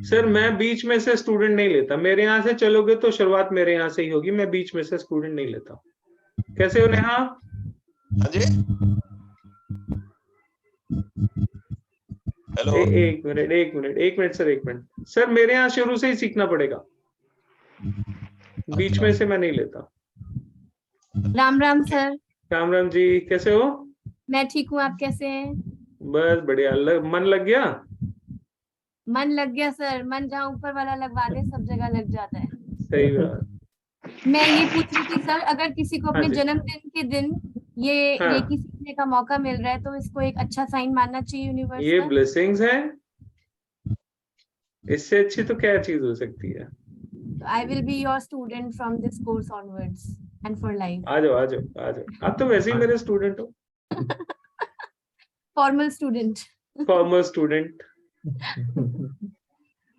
सर मैं बीच में से स्टूडेंट नहीं लेता, मेरे यहाँ से चलोगे तो शुरुआत मेरे यहाँ से ही होगी, मैं बीच में से स्टूडेंट नहीं लेता। कैसे हो नेहा? हाँ जी। हेलो। एक मिनट सर, मेरे यहाँ शुरू से ही सीखना पड़ेगा, बीच में से मैं नहीं लेता। राम राम सर। राम राम जी, कैसे हो? मैं ठीक हूँ, आप कैसे हैं? बस बढ़िया। मन लग गया? मन लग गया सर, मन जहाँ ऊपर वाला लगवा दे सब जगह लग जाता है। सही बात। मैं ये पूछ रही थी सर, अगर किसी को हाँ अपने जी। जन्मदिन के दिन ये हाँ। रेकी सीखने का मौका मिल रहा है, तो इसको एक अच्छा साइन मानना चाहिए यूनिवर्स ये का। ब्लेसिंग्स है, इससे अच्छी तो क्या चीज हो सकती है। I will be your student from this course onwards and for life. आ जाओ, आप तो वैसे ही मेरे स्टूडेंट हो। Formal student. Farmer student.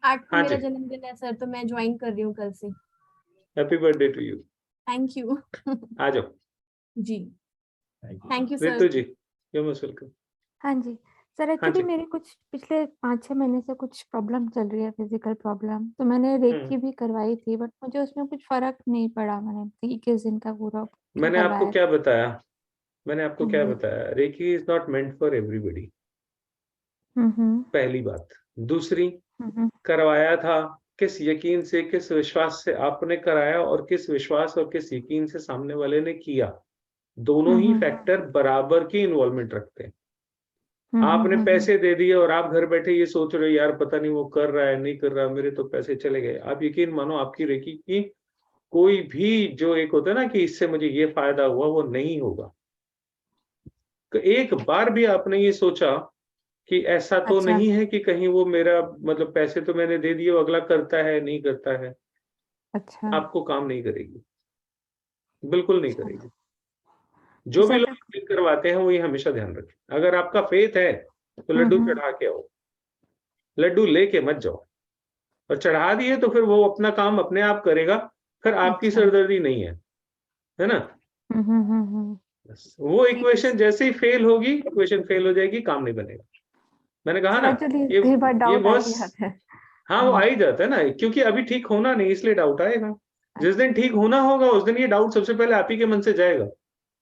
8 को हाँ मेरा जी। जन्मदिन है सर, तो मैं ज्वाइन कर रही हूँ कल से। Happy birthday to you. Thank you. आ जाओ जी, थैंक यू रितु सर। जी, यू मोस्ट वेलकम। हाँ जी सर, हाँ एक्चुअली जी। मेरे कुछ पिछले 5-6 महीने से कुछ प्रॉब्लम चल रही है, फिजिकल प्रॉब्लम। तो मैंने रेकी भी करवाई थी, बट मुझे उसमें कुछ फर्क नहीं पड़ा। मैंने 21 दिन का पूरा मैंने आपको करवाया। क्या बताया? मैंने आपको हाँ क्या जी। बताया? Reiki is not meant for everybody, पहली बात। दूसरी, करवाया था किस यकीन से, किस विश्वास से आपने कराया, और किस विश्वास और किस यकीन से सामने वाले ने किया, दोनों ही फैक्टर बराबर की इन्वॉल्वमेंट रखते हैं। आपने पैसे दे दिए और आप घर बैठे ये सोच रहे हो यार पता नहीं वो कर रहा है नहीं कर रहा, मेरे तो पैसे चले गए। आप यकीन मानो, आपकी रेकी की कोई भी जो एक होता है ना कि इससे मुझे ये फायदा हुआ, वो नहीं होगा। एक बार भी आपने ये सोचा कि ऐसा तो अच्छा। नहीं है कि कहीं वो मेरा मतलब पैसे तो मैंने दे दिए, वो अगला करता है नहीं करता है, अच्छा। आपको काम नहीं करेगी, बिल्कुल नहीं करेगी। तो जो भी सर लोग हीलिंग करवाते हैं वो ये हमेशा ध्यान रखें, अगर आपका फेथ है तो लड्डू चढ़ा के आओ, लड्डू लेके मत जाओ। और चढ़ा दिए तो फिर वो अपना काम अपने आप करेगा, फिर आपकी अच्छा। सरदर्दी नहीं है ना। बस वो ठीक है इक्वेशन जैसे ही फेल होगी, इक्वेशन फेल हो जाएगी, काम नहीं बनेगा। मैंने कहा सर, ना, एक्चुअली ये कई बार ये डाउट आ बहुत, ही जाता है। हाँ वो आ ही जाता है ना, क्योंकि अभी ठीक होना नहीं, इसलिए डाउट आएगा। जिस दिन ठीक होना होगा उस दिन ये डाउट सबसे पहले आप ही के मन से जाएगा,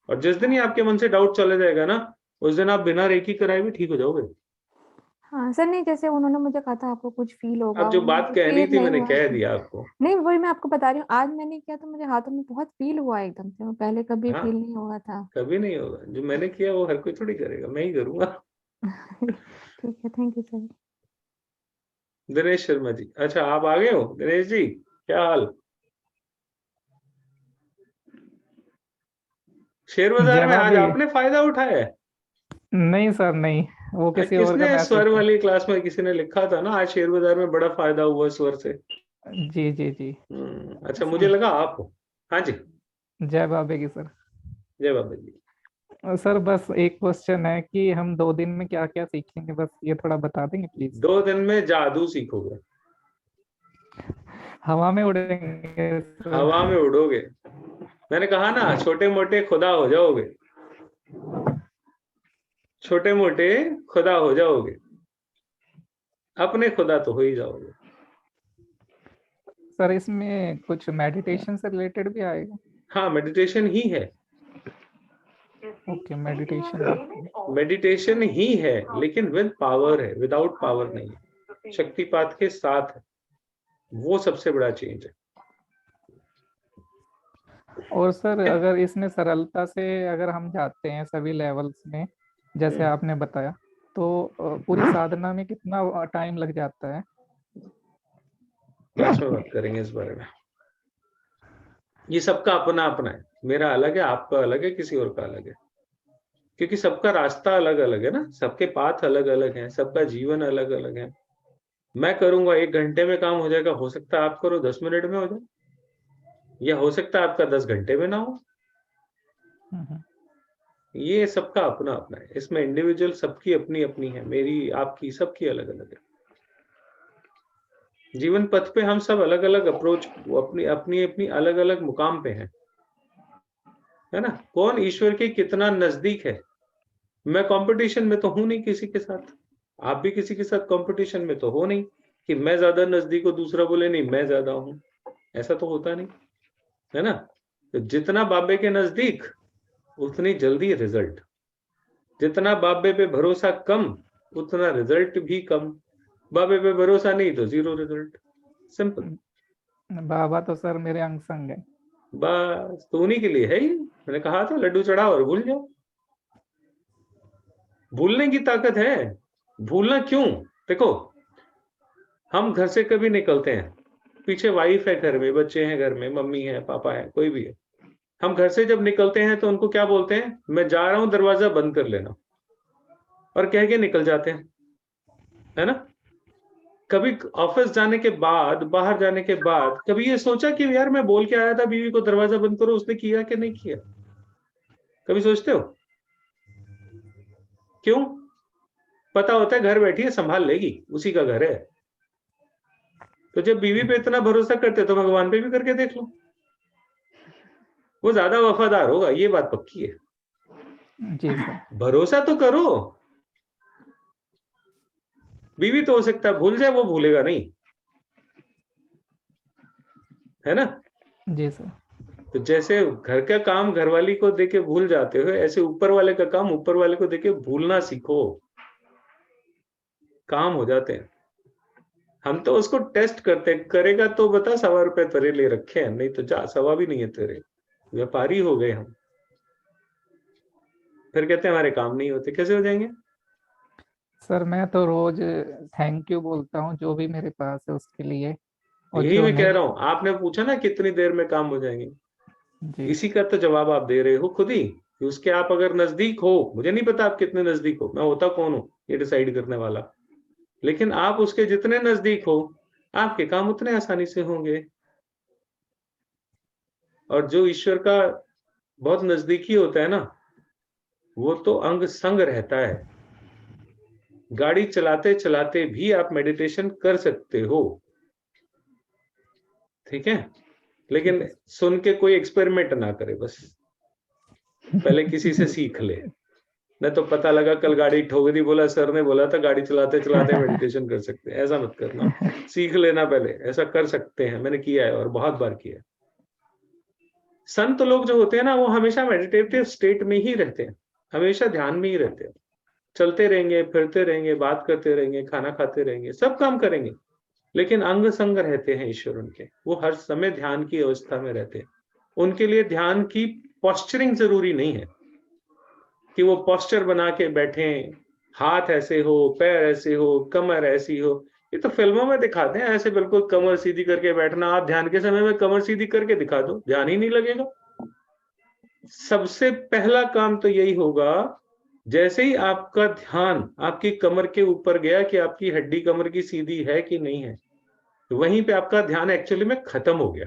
और जिस दिन ही आपके मन से डाउट चले जाएगा ना, उस दिन आप बिना रेकी कराए भी ठीक हो जाओगे। हाँ सर, नहीं जैसे उन्होंने मुझे कहा था आपको कुछ फील होगा, अब जो वो बात मुझे कहनी फील थी नहीं मैंने हुआ। कह दिया आपको। नहीं, वही मैं आपको बता रही हूँ, आज मैंने किया तो मुझे हाथों में बहुत फील हुआ एकदम से, पहले कभी हाँ फील नहीं हुआ था। कभी नहीं होगा, जो मैंने किया वो हर कोई थोड़ी करेगा, मैं ही करूंगा। ठीक है, thank you sir. Dinesh Sharma ji, अच्छा आप आ गए हो। दिनेश जी क्या हाल? शेयर बाजार में आज आपने फायदा उठाया है? नहीं सर, नहीं, वो किसी और का किसने मैसेज स्वर था। वाली क्लास में किसी ने लिखा था ना, आज शेयर बाजार में बड़ा फायदा हुआ स्वर से। जी जी जी। अच्छा मुझे लगा आप हो। हाँ जी, जय बाबे की सर। जय बाबा जी। सर बस एक क्वेश्चन है कि हम 2 दिन में क्या क्या सीखेंगे, बस ये थोड़ा बता देंगे प्लीज। 2 दिन में जादू सीखोगे, हवा में उड़ेंगे सर। हवा में उड़ोगे। मैंने कहा ना, छोटे मोटे खुदा हो जाओगे, छोटे मोटे खुदा हो जाओगे, अपने खुदा तो हो ही जाओगे। सर इसमें कुछ मेडिटेशन से रिलेटेड भी आएगा? हाँ, मेडिटेशन ही है, ओके मेडिटेशन। मेडिटेशन ही है, लेकिन विद पावर है, विदाउट पावर नहीं है, शक्तिपात के साथ है, वो सबसे बड़ा चेंज है। और सर अगर इसमें सरलता से अगर हम जाते हैं सभी लेवल्स में जैसे आपने बताया, तो पूरी साधना में कितना टाइम लग जाता है? क्लास में बात करेंगे इस बारे में। ये सबका अपना अपना है, मेरा अलग है, आपका अलग है, किसी और का अलग है, क्योंकि सबका रास्ता अलग अलग है ना, सबके पाथ अलग अलग हैं, सबका जीवन अलग अलग है। मैं करूंगा 1 घंटे में काम हो जाएगा, हो सकता है आप करो 10 मिनट में हो जाए, या हो सकता है आपका 10 घंटे में ना हो। ये सबका अपना अपना है, इसमें इंडिविजुअल सबकी अपनी अपनी है, मेरी आपकी सबकी अलग अलग है। जीवन पथ पे हम सब अलग अलग अप्रोच, अपनी अपनी अपनी अलग अलग मुकाम पे हैं, है ना। कौन ईश्वर के कितना नजदीक है, मैं कंपटीशन में तो हूं नहीं किसी के साथ, आप भी किसी के साथ कंपटीशन में तो हो नहीं कि मैं ज्यादा नजदीक हो दूसरा बोले नहीं मैं ज्यादा हूं, ऐसा तो होता नहीं, है ना। तो जितना बाबे के नजदीक उतनी जल्दी रिजल्ट, जितना बाबे पे भरोसा कम उतना रिजल्ट भी कम, बाबे पे भरोसा नहीं तो 0 रिजल्ट, सिंपल। बाबा तो सर मेरे अंग संग है, बस तो उन्हीं के लिए है ही। मैंने कहा था लड्डू चढ़ाओ और भूल जाओ, भूलने की ताकत है। भूलना क्यों? देखो, हम घर से कभी निकलते हैं, पीछे वाइफ है घर में, बच्चे हैं घर में, मम्मी है, पापा है, कोई भी है, हम घर से जब निकलते हैं तो उनको क्या बोलते हैं? मैं जा रहा हूं, दरवाजा बंद कर लेना, और कह के निकल जाते हैं, है ना। कभी ऑफिस जाने के बाद, बाहर जाने के बाद कभी ये सोचा कि यार मैं बोल के आया था बीवी को दरवाजा बंद करो, उसने किया कि नहीं किया? कभी सोचते हो? क्यों? पता होता है घर बैठी है संभाल लेगी, उसी का घर है। तो जब बीवी पे इतना भरोसा करते तो भगवान पे भी करके देख लो, वो ज्यादा वफादार होगा, ये बात पक्की है। जी सर। भरोसा तो करो, बीवी तो हो सकता है भूल जाए, वो भूलेगा नहीं, है ना। जी सर। तो जैसे घर का काम घरवाली को देके भूल जाते हो, ऐसे ऊपर वाले का काम ऊपर वाले को देके भूलना सीखो, काम हो जाते हैं। हम तो उसको टेस्ट करते हैं, करेगा तो बता 1.25 रुपए तेरे लिए रखे हैं, नहीं तो जा, 1.25 भी नहीं है तेरे, व्यापारी हो गए हम। फिर कहते हैं हमारे काम नहीं होते, कैसे हो जाएंगे? सर मैं तो रोज थैंक यू बोलता हूँ जो भी मेरे पास है उसके लिए, और यही जो मैं कह नहीं। रहा हूँ, आपने पूछा ना कितनी देर में काम हो जाएंगे, जी इसी का तो जवाब आप दे रहे हो खुद ही, कि उसके आप अगर नजदीक हो, मुझे नहीं पता आप कितने नजदीक हो, मैं होता कौन हूं ये डिसाइड करने वाला, लेकिन आप उसके जितने नजदीक हो आपके काम उतने आसानी से होंगे। और जो ईश्वर का बहुत नजदीकी होता है ना, वो तो अंग संग रहता है। गाड़ी चलाते चलाते भी आप मेडिटेशन कर सकते हो, ठीक है, लेकिन सुन के कोई एक्सपेरिमेंट ना करे, बस पहले किसी से सीख ले, नहीं तो पता लगा कल गाड़ी ठोक दी, बोला सर ने बोला था गाड़ी चलाते चलाते मेडिटेशन कर सकते हैं, ऐसा मत करना, सीख लेना पहले। ऐसा कर सकते हैं, मैंने किया है और बहुत बार किया है। संत लोग जो होते हैं ना, वो हमेशा मेडिटेटिव स्टेट में ही रहते हैं, हमेशा ध्यान में ही रहते हैं, चलते रहेंगे, फिरते रहेंगे, बात करते रहेंगे, खाना खाते रहेंगे, सब काम करेंगे, लेकिन अंग संग रहते हैं ईश्वर उनके, वो हर समय ध्यान की अवस्था में रहते हैं। उनके लिए ध्यान की पोस्चरिंग जरूरी नहीं है कि वो पोस्चर बना के बैठे, हाथ ऐसे हो, पैर ऐसे हो, कमर ऐसी हो, ये तो फिल्मों में दिखाते हैं ऐसे बिल्कुल कमर सीधी करके बैठना। आप ध्यान के समय में कमर सीधी करके दिखा दो, ध्यान ही नहीं लगेगा। सबसे पहला काम तो यही होगा, जैसे ही आपका ध्यान आपकी कमर के ऊपर गया कि आपकी हड्डी कमर की सीधी है कि नहीं है, तो वहीं पे आपका ध्यान एक्चुअली में खत्म हो गया।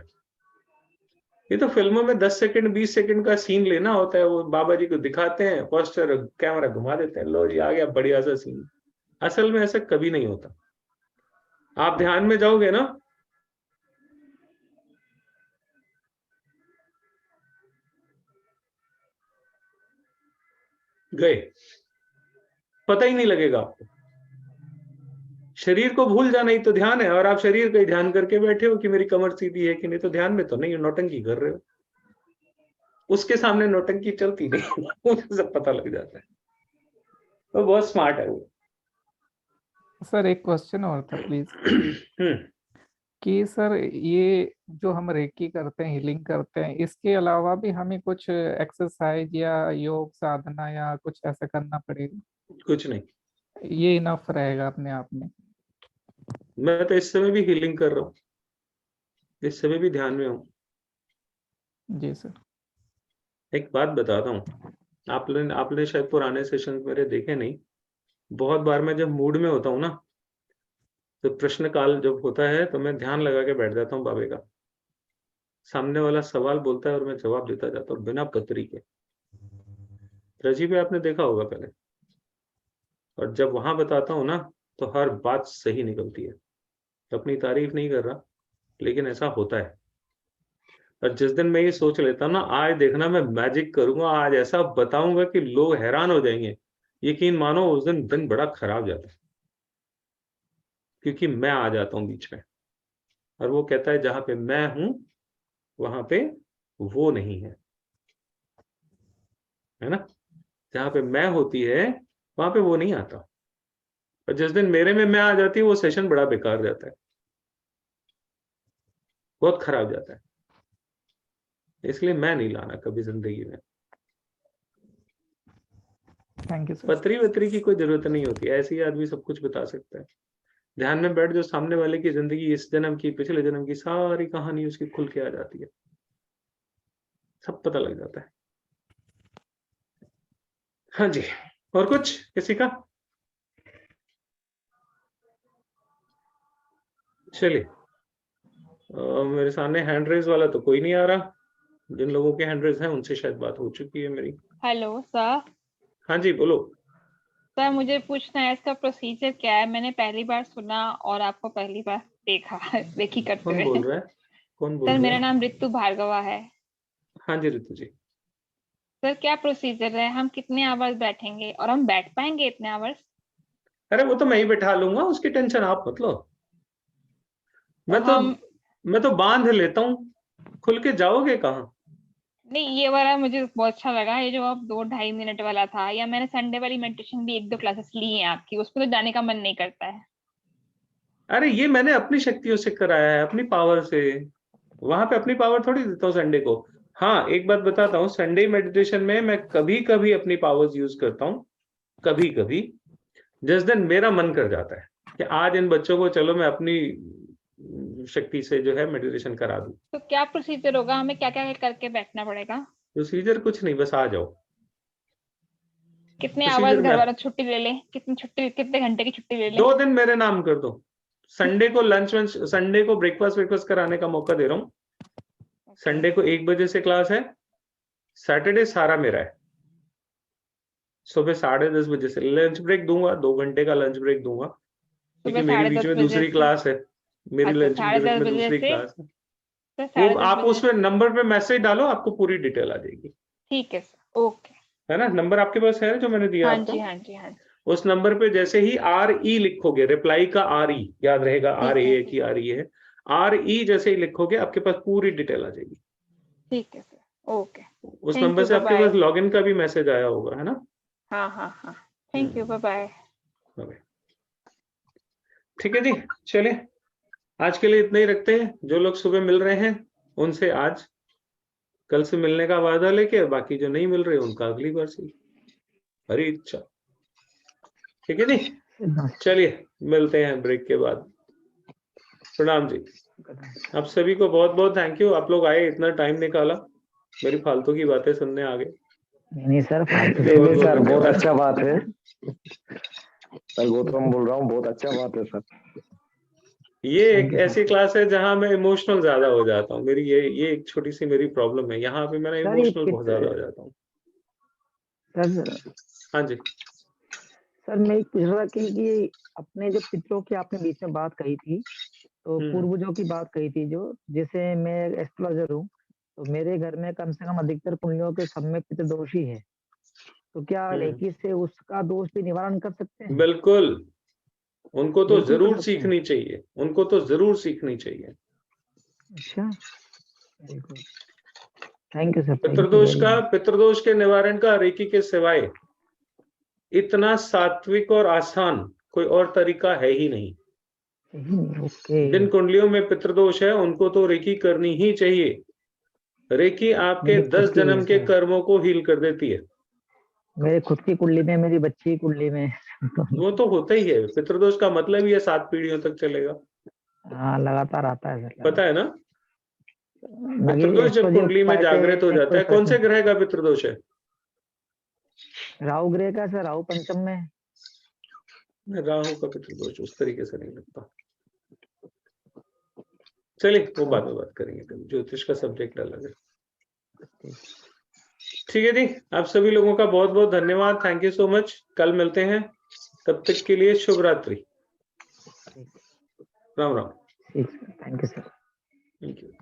ये तो फिल्मों में 10 सेकंड 20 सेकंड का सीन लेना होता है, वो बाबा जी को दिखाते हैं, पोस्टर कैमरा घुमा देते हैं, लो जी आ गया बढ़िया सा सीन। असल में ऐसा कभी नहीं होता। आप ध्यान में जाओगे ना, गए, पता ही नहीं लगेगा आपको। शरीर को भूल जाना ही तो ध्यान है, और आप शरीर का ही ध्यान करके बैठे हो कि मेरी कमर सीधी है कि नहीं, तो ध्यान में तो नहीं, नौटंकी कर रहे हो। उसके सामने नौटंकी चलती नहीं, मुझे सब पता लग जाता है। वो बहुत स्मार्ट है वो। सर एक क्वेश्चन और था प्लीज कि सर ये जो हम रेकी करते हैं, हीलिंग करते हैं, इसके अलावा भी हमें कुछ एक्सरसाइज या योग साधना या कुछ ऐसा करना पड़ेगा? कुछ नहीं, ये इनफ रहेगा अपने आप में? मैं तो इस समय भी हीलिंग कर रहा हूँ, इस समय भी ध्यान में हूँ। जी सर। एक बात बताता हूँ, आपने शायद पुराने सेशन मेरे देखे नहीं। बहुत बार मैं जब मूड में होता हूँ ना, तो प्रश्न काल जब होता है तो मैं ध्यान लगा के बैठ जाता हूँ बाबे का। सामने वाला सवाल बोलता है और मैं जवाब देता जाता हूँ बिना पत्री के। रजी पे आपने देखा होगा पहले। और जब वहां बताता हूँ ना, तो हर बात सही निकलती है। तो अपनी तारीफ नहीं कर रहा, लेकिन ऐसा होता है। और जिस दिन मैं ये सोच लेता हूँ ना, आज देखना मैं मैजिक करूंगा, आज ऐसा बताऊंगा कि लोग हैरान हो जाएंगे, यकीन मानो उस दिन बड़ा खराब जाता है, क्योंकि मैं आ जाता हूँ बीच में। और वो कहता है जहां पे मैं हूं वहां पे वो नहीं है ना। जहां पे मैं होती है वहां पे वो नहीं आता। और जिस दिन मेरे में मैं आ जाती है, वो सेशन बड़ा बेकार जाता है, बहुत खराब जाता है। इसलिए मैं नहीं लाना कभी जिंदगी में। Thank you sir. पत्री वत्री की कोई जरूरत नहीं होती, ऐसे ही आदमी सब कुछ बता सकता है। ध्यान में बैठ जो सामने वाले की जिंदगी, इस जन्म की पिछले जन्म की सारी कहानी उसकी खुल के आ जाती है, सब पता लग जाता है। हाँ जी, और कुछ किसी का? चलिए, मेरे सामने हैंड रेज वाला तो कोई नहीं आ रहा। जिन लोगों के हैंड रेज हैं उनसे शायद बात हो चुकी है मेरी। Hello sir. हाँ जी बोलो। सर मुझे पूछना है इसका प्रोसीजर क्या है? मैंने पहली बार सुना और आपको पहली बार देखा रेकी करते कौन हुए। बोल रहा है? कौन बोल सर रहा मेरा है? नाम रितु भार्गवा है। हाँ जी रितु जी। सर क्या प्रोसीजर है? हम कितने आवर्स बैठेंगे और हम बैठ पाएंगे इतने आवर्स? अरे वो तो मैं ही बैठा लूंगा, उसकी टेंशन आप मत लो। मैं तो बांध लेता हूँ, खुल के जाओगे कहाँ? नहीं, ये वाला मुझे बहुत अच्छा लगा, ये जो आप 2-2.5 मिनट वाला था। या मैंने संडे वाली मेडिटेशन भी 1-2 क्लासेस ली हैं आपकी, उसमें तो जाने का मन नहीं करता है। अरे ये मैंने अपनी शक्तियों से कराया है, अपनी पावर से। वहां पे अपनी पावर थोड़ी देता हूँ संडे को। हाँ एक बात बताता हूँ, संडे मेडिटेशन में मैं कभी कभी अपनी पावर्स यूज करता हूँ, कभी कभी। जिस दिन मेरा मन कर जाता है कि आज इन बच्चों को चलो मैं अपनी शक्ति से जो है मेडिटेशन करा दूं। तो क्या प्रोसीजर होगा? हमें क्या क्या करके बैठना पड़ेगा? प्रोसीजर कुछ नहीं, बस आ जाओ। कितने आवर्स घर वाला छुट्टी ले लें? कितने घंटे की छुट्टी ले लें? 2 दिन मेरे नाम कर दो। संडे को संडे को ब्रेकफास्ट कराने का मौका दे रहा हूँ। संडे को 1 बजे से क्लास है, सैटरडे सारा मेरा है। सुबह 10:30 बजे से लंच ब्रेक दूंगा, 2 घंटे का लंच ब्रेक दूंगा, क्योंकि मेरी बीच में दूसरी क्लास है। मेरी लंच ब्रेक में दूसरी क्लास है। वो आप उसमें नंबर पे मैसेज डालो, आपको पूरी डिटेल आ जाएगी। ठीक है सर, ओके। है ना, नंबर आपके पास है जो मैंने दिया हाँ आपको? जी हाँ जी हाँ जी। उस नंबर पे जैसे ही RE लिखोगे, रिप्लाई का RE याद रहेगा, RA की RE है। RE जैसे ही लिखोगे आपके पास पूरी डिटेल आ जाएगी। ठीक है सर, ओके। उस नंबर से आपके पास लॉगिन का भी मैसेज आया होगा, है ना? हाँ हाँ हाँ, थैंक यू, बाय बाय। ठीक है जी, चलिए आज के लिए इतना ही रखते हैं। जो लोग सुबह मिल रहे हैं उनसे आज कल से मिलने का वादा लेके, बाकी जो नहीं मिल रहे उनका अगली बार से। हरी इच्छा। ठीक है जी, चलिए मिलते हैं ब्रेक के बाद। प्रणाम जी। आप सभी को बहुत बहुत थैंक यू, आप लोग आए, इतना टाइम निकाला, मेरी फालतू की बातें सुनने आ गए। नहीं सर, सर बहुत अच्छा बात है सर, गौतम बोल रहा हूँ, बहुत अच्छा बात है सर। ये एक ऐसी क्लास है जहां मैं इमोशनल ज्यादा हो जाता हूँ। मेरी ये एक छोटी सी मेरी प्रॉब्लम है, यहाँ पे मैं सर ये इमोशनल बहुत ज्यादा हो जाता हूँ। सर हाँ जी। सर मैं एक पूछ रहा था कि अपने जो पितरों की आपने बीच में बात कही थी, तो पूर्वजों की बात कही थी, जो जैसे मैं एस्ट्रोलॉजर हूँ, तो मेरे घर में कम से कम अधिकतर कुंडलियों के सब में पितृदोष ही है, तो क्या रेकी से उसका दोष भी निवारण कर सकते हैं? बिल्कुल, उनको तो बिल्कुल कर जरूर सकते हैं। सीखनी चाहिए, उनको तो जरूर सीखनी चाहिए। अच्छा, very good, thank you sir. Thank you पितृदोष के निवारण का रेकी के सिवाय इतना सात्विक और आसान कोई और तरीका है ही नहीं। ओके। जिन कुंडलियों में पितृदोष है उनको तो रेकी करनी ही चाहिए। रेकी आपके मेरी खुद 10 की है जन्म के सर। कर्मों को हील कर देती है। मेरे खुद की कुंडली में, मेरी बच्ची की कुंडली में वो तो होता ही है। पितृदोष का मतलब ही है 7 पीढ़ियों तक चलेगा। हाँ, लगातार आता है सर। पता है ना? बाकी पितृदोष जब एस्ट्रोलॉजी कुंडली में उपाय पे जागृत हो एक जाता है, कौन से प्रश्न। ग्रह का पितृदोष है? राहु ग्रह का सर, राहु पंचम में। राहु का पितृदोष उस तरीके से नहीं लगता। चलिए वो बाद में बात करेंगे, कभी ज्योतिष का सब्जेक्ट अलग है। ठीक है जी, आप सभी लोगों का बहुत बहुत धन्यवाद। Thank you so much. कल मिलते हैं, तब तक के लिए शुभ रात्रि। Ram Ram. Thank you sir. Thank you.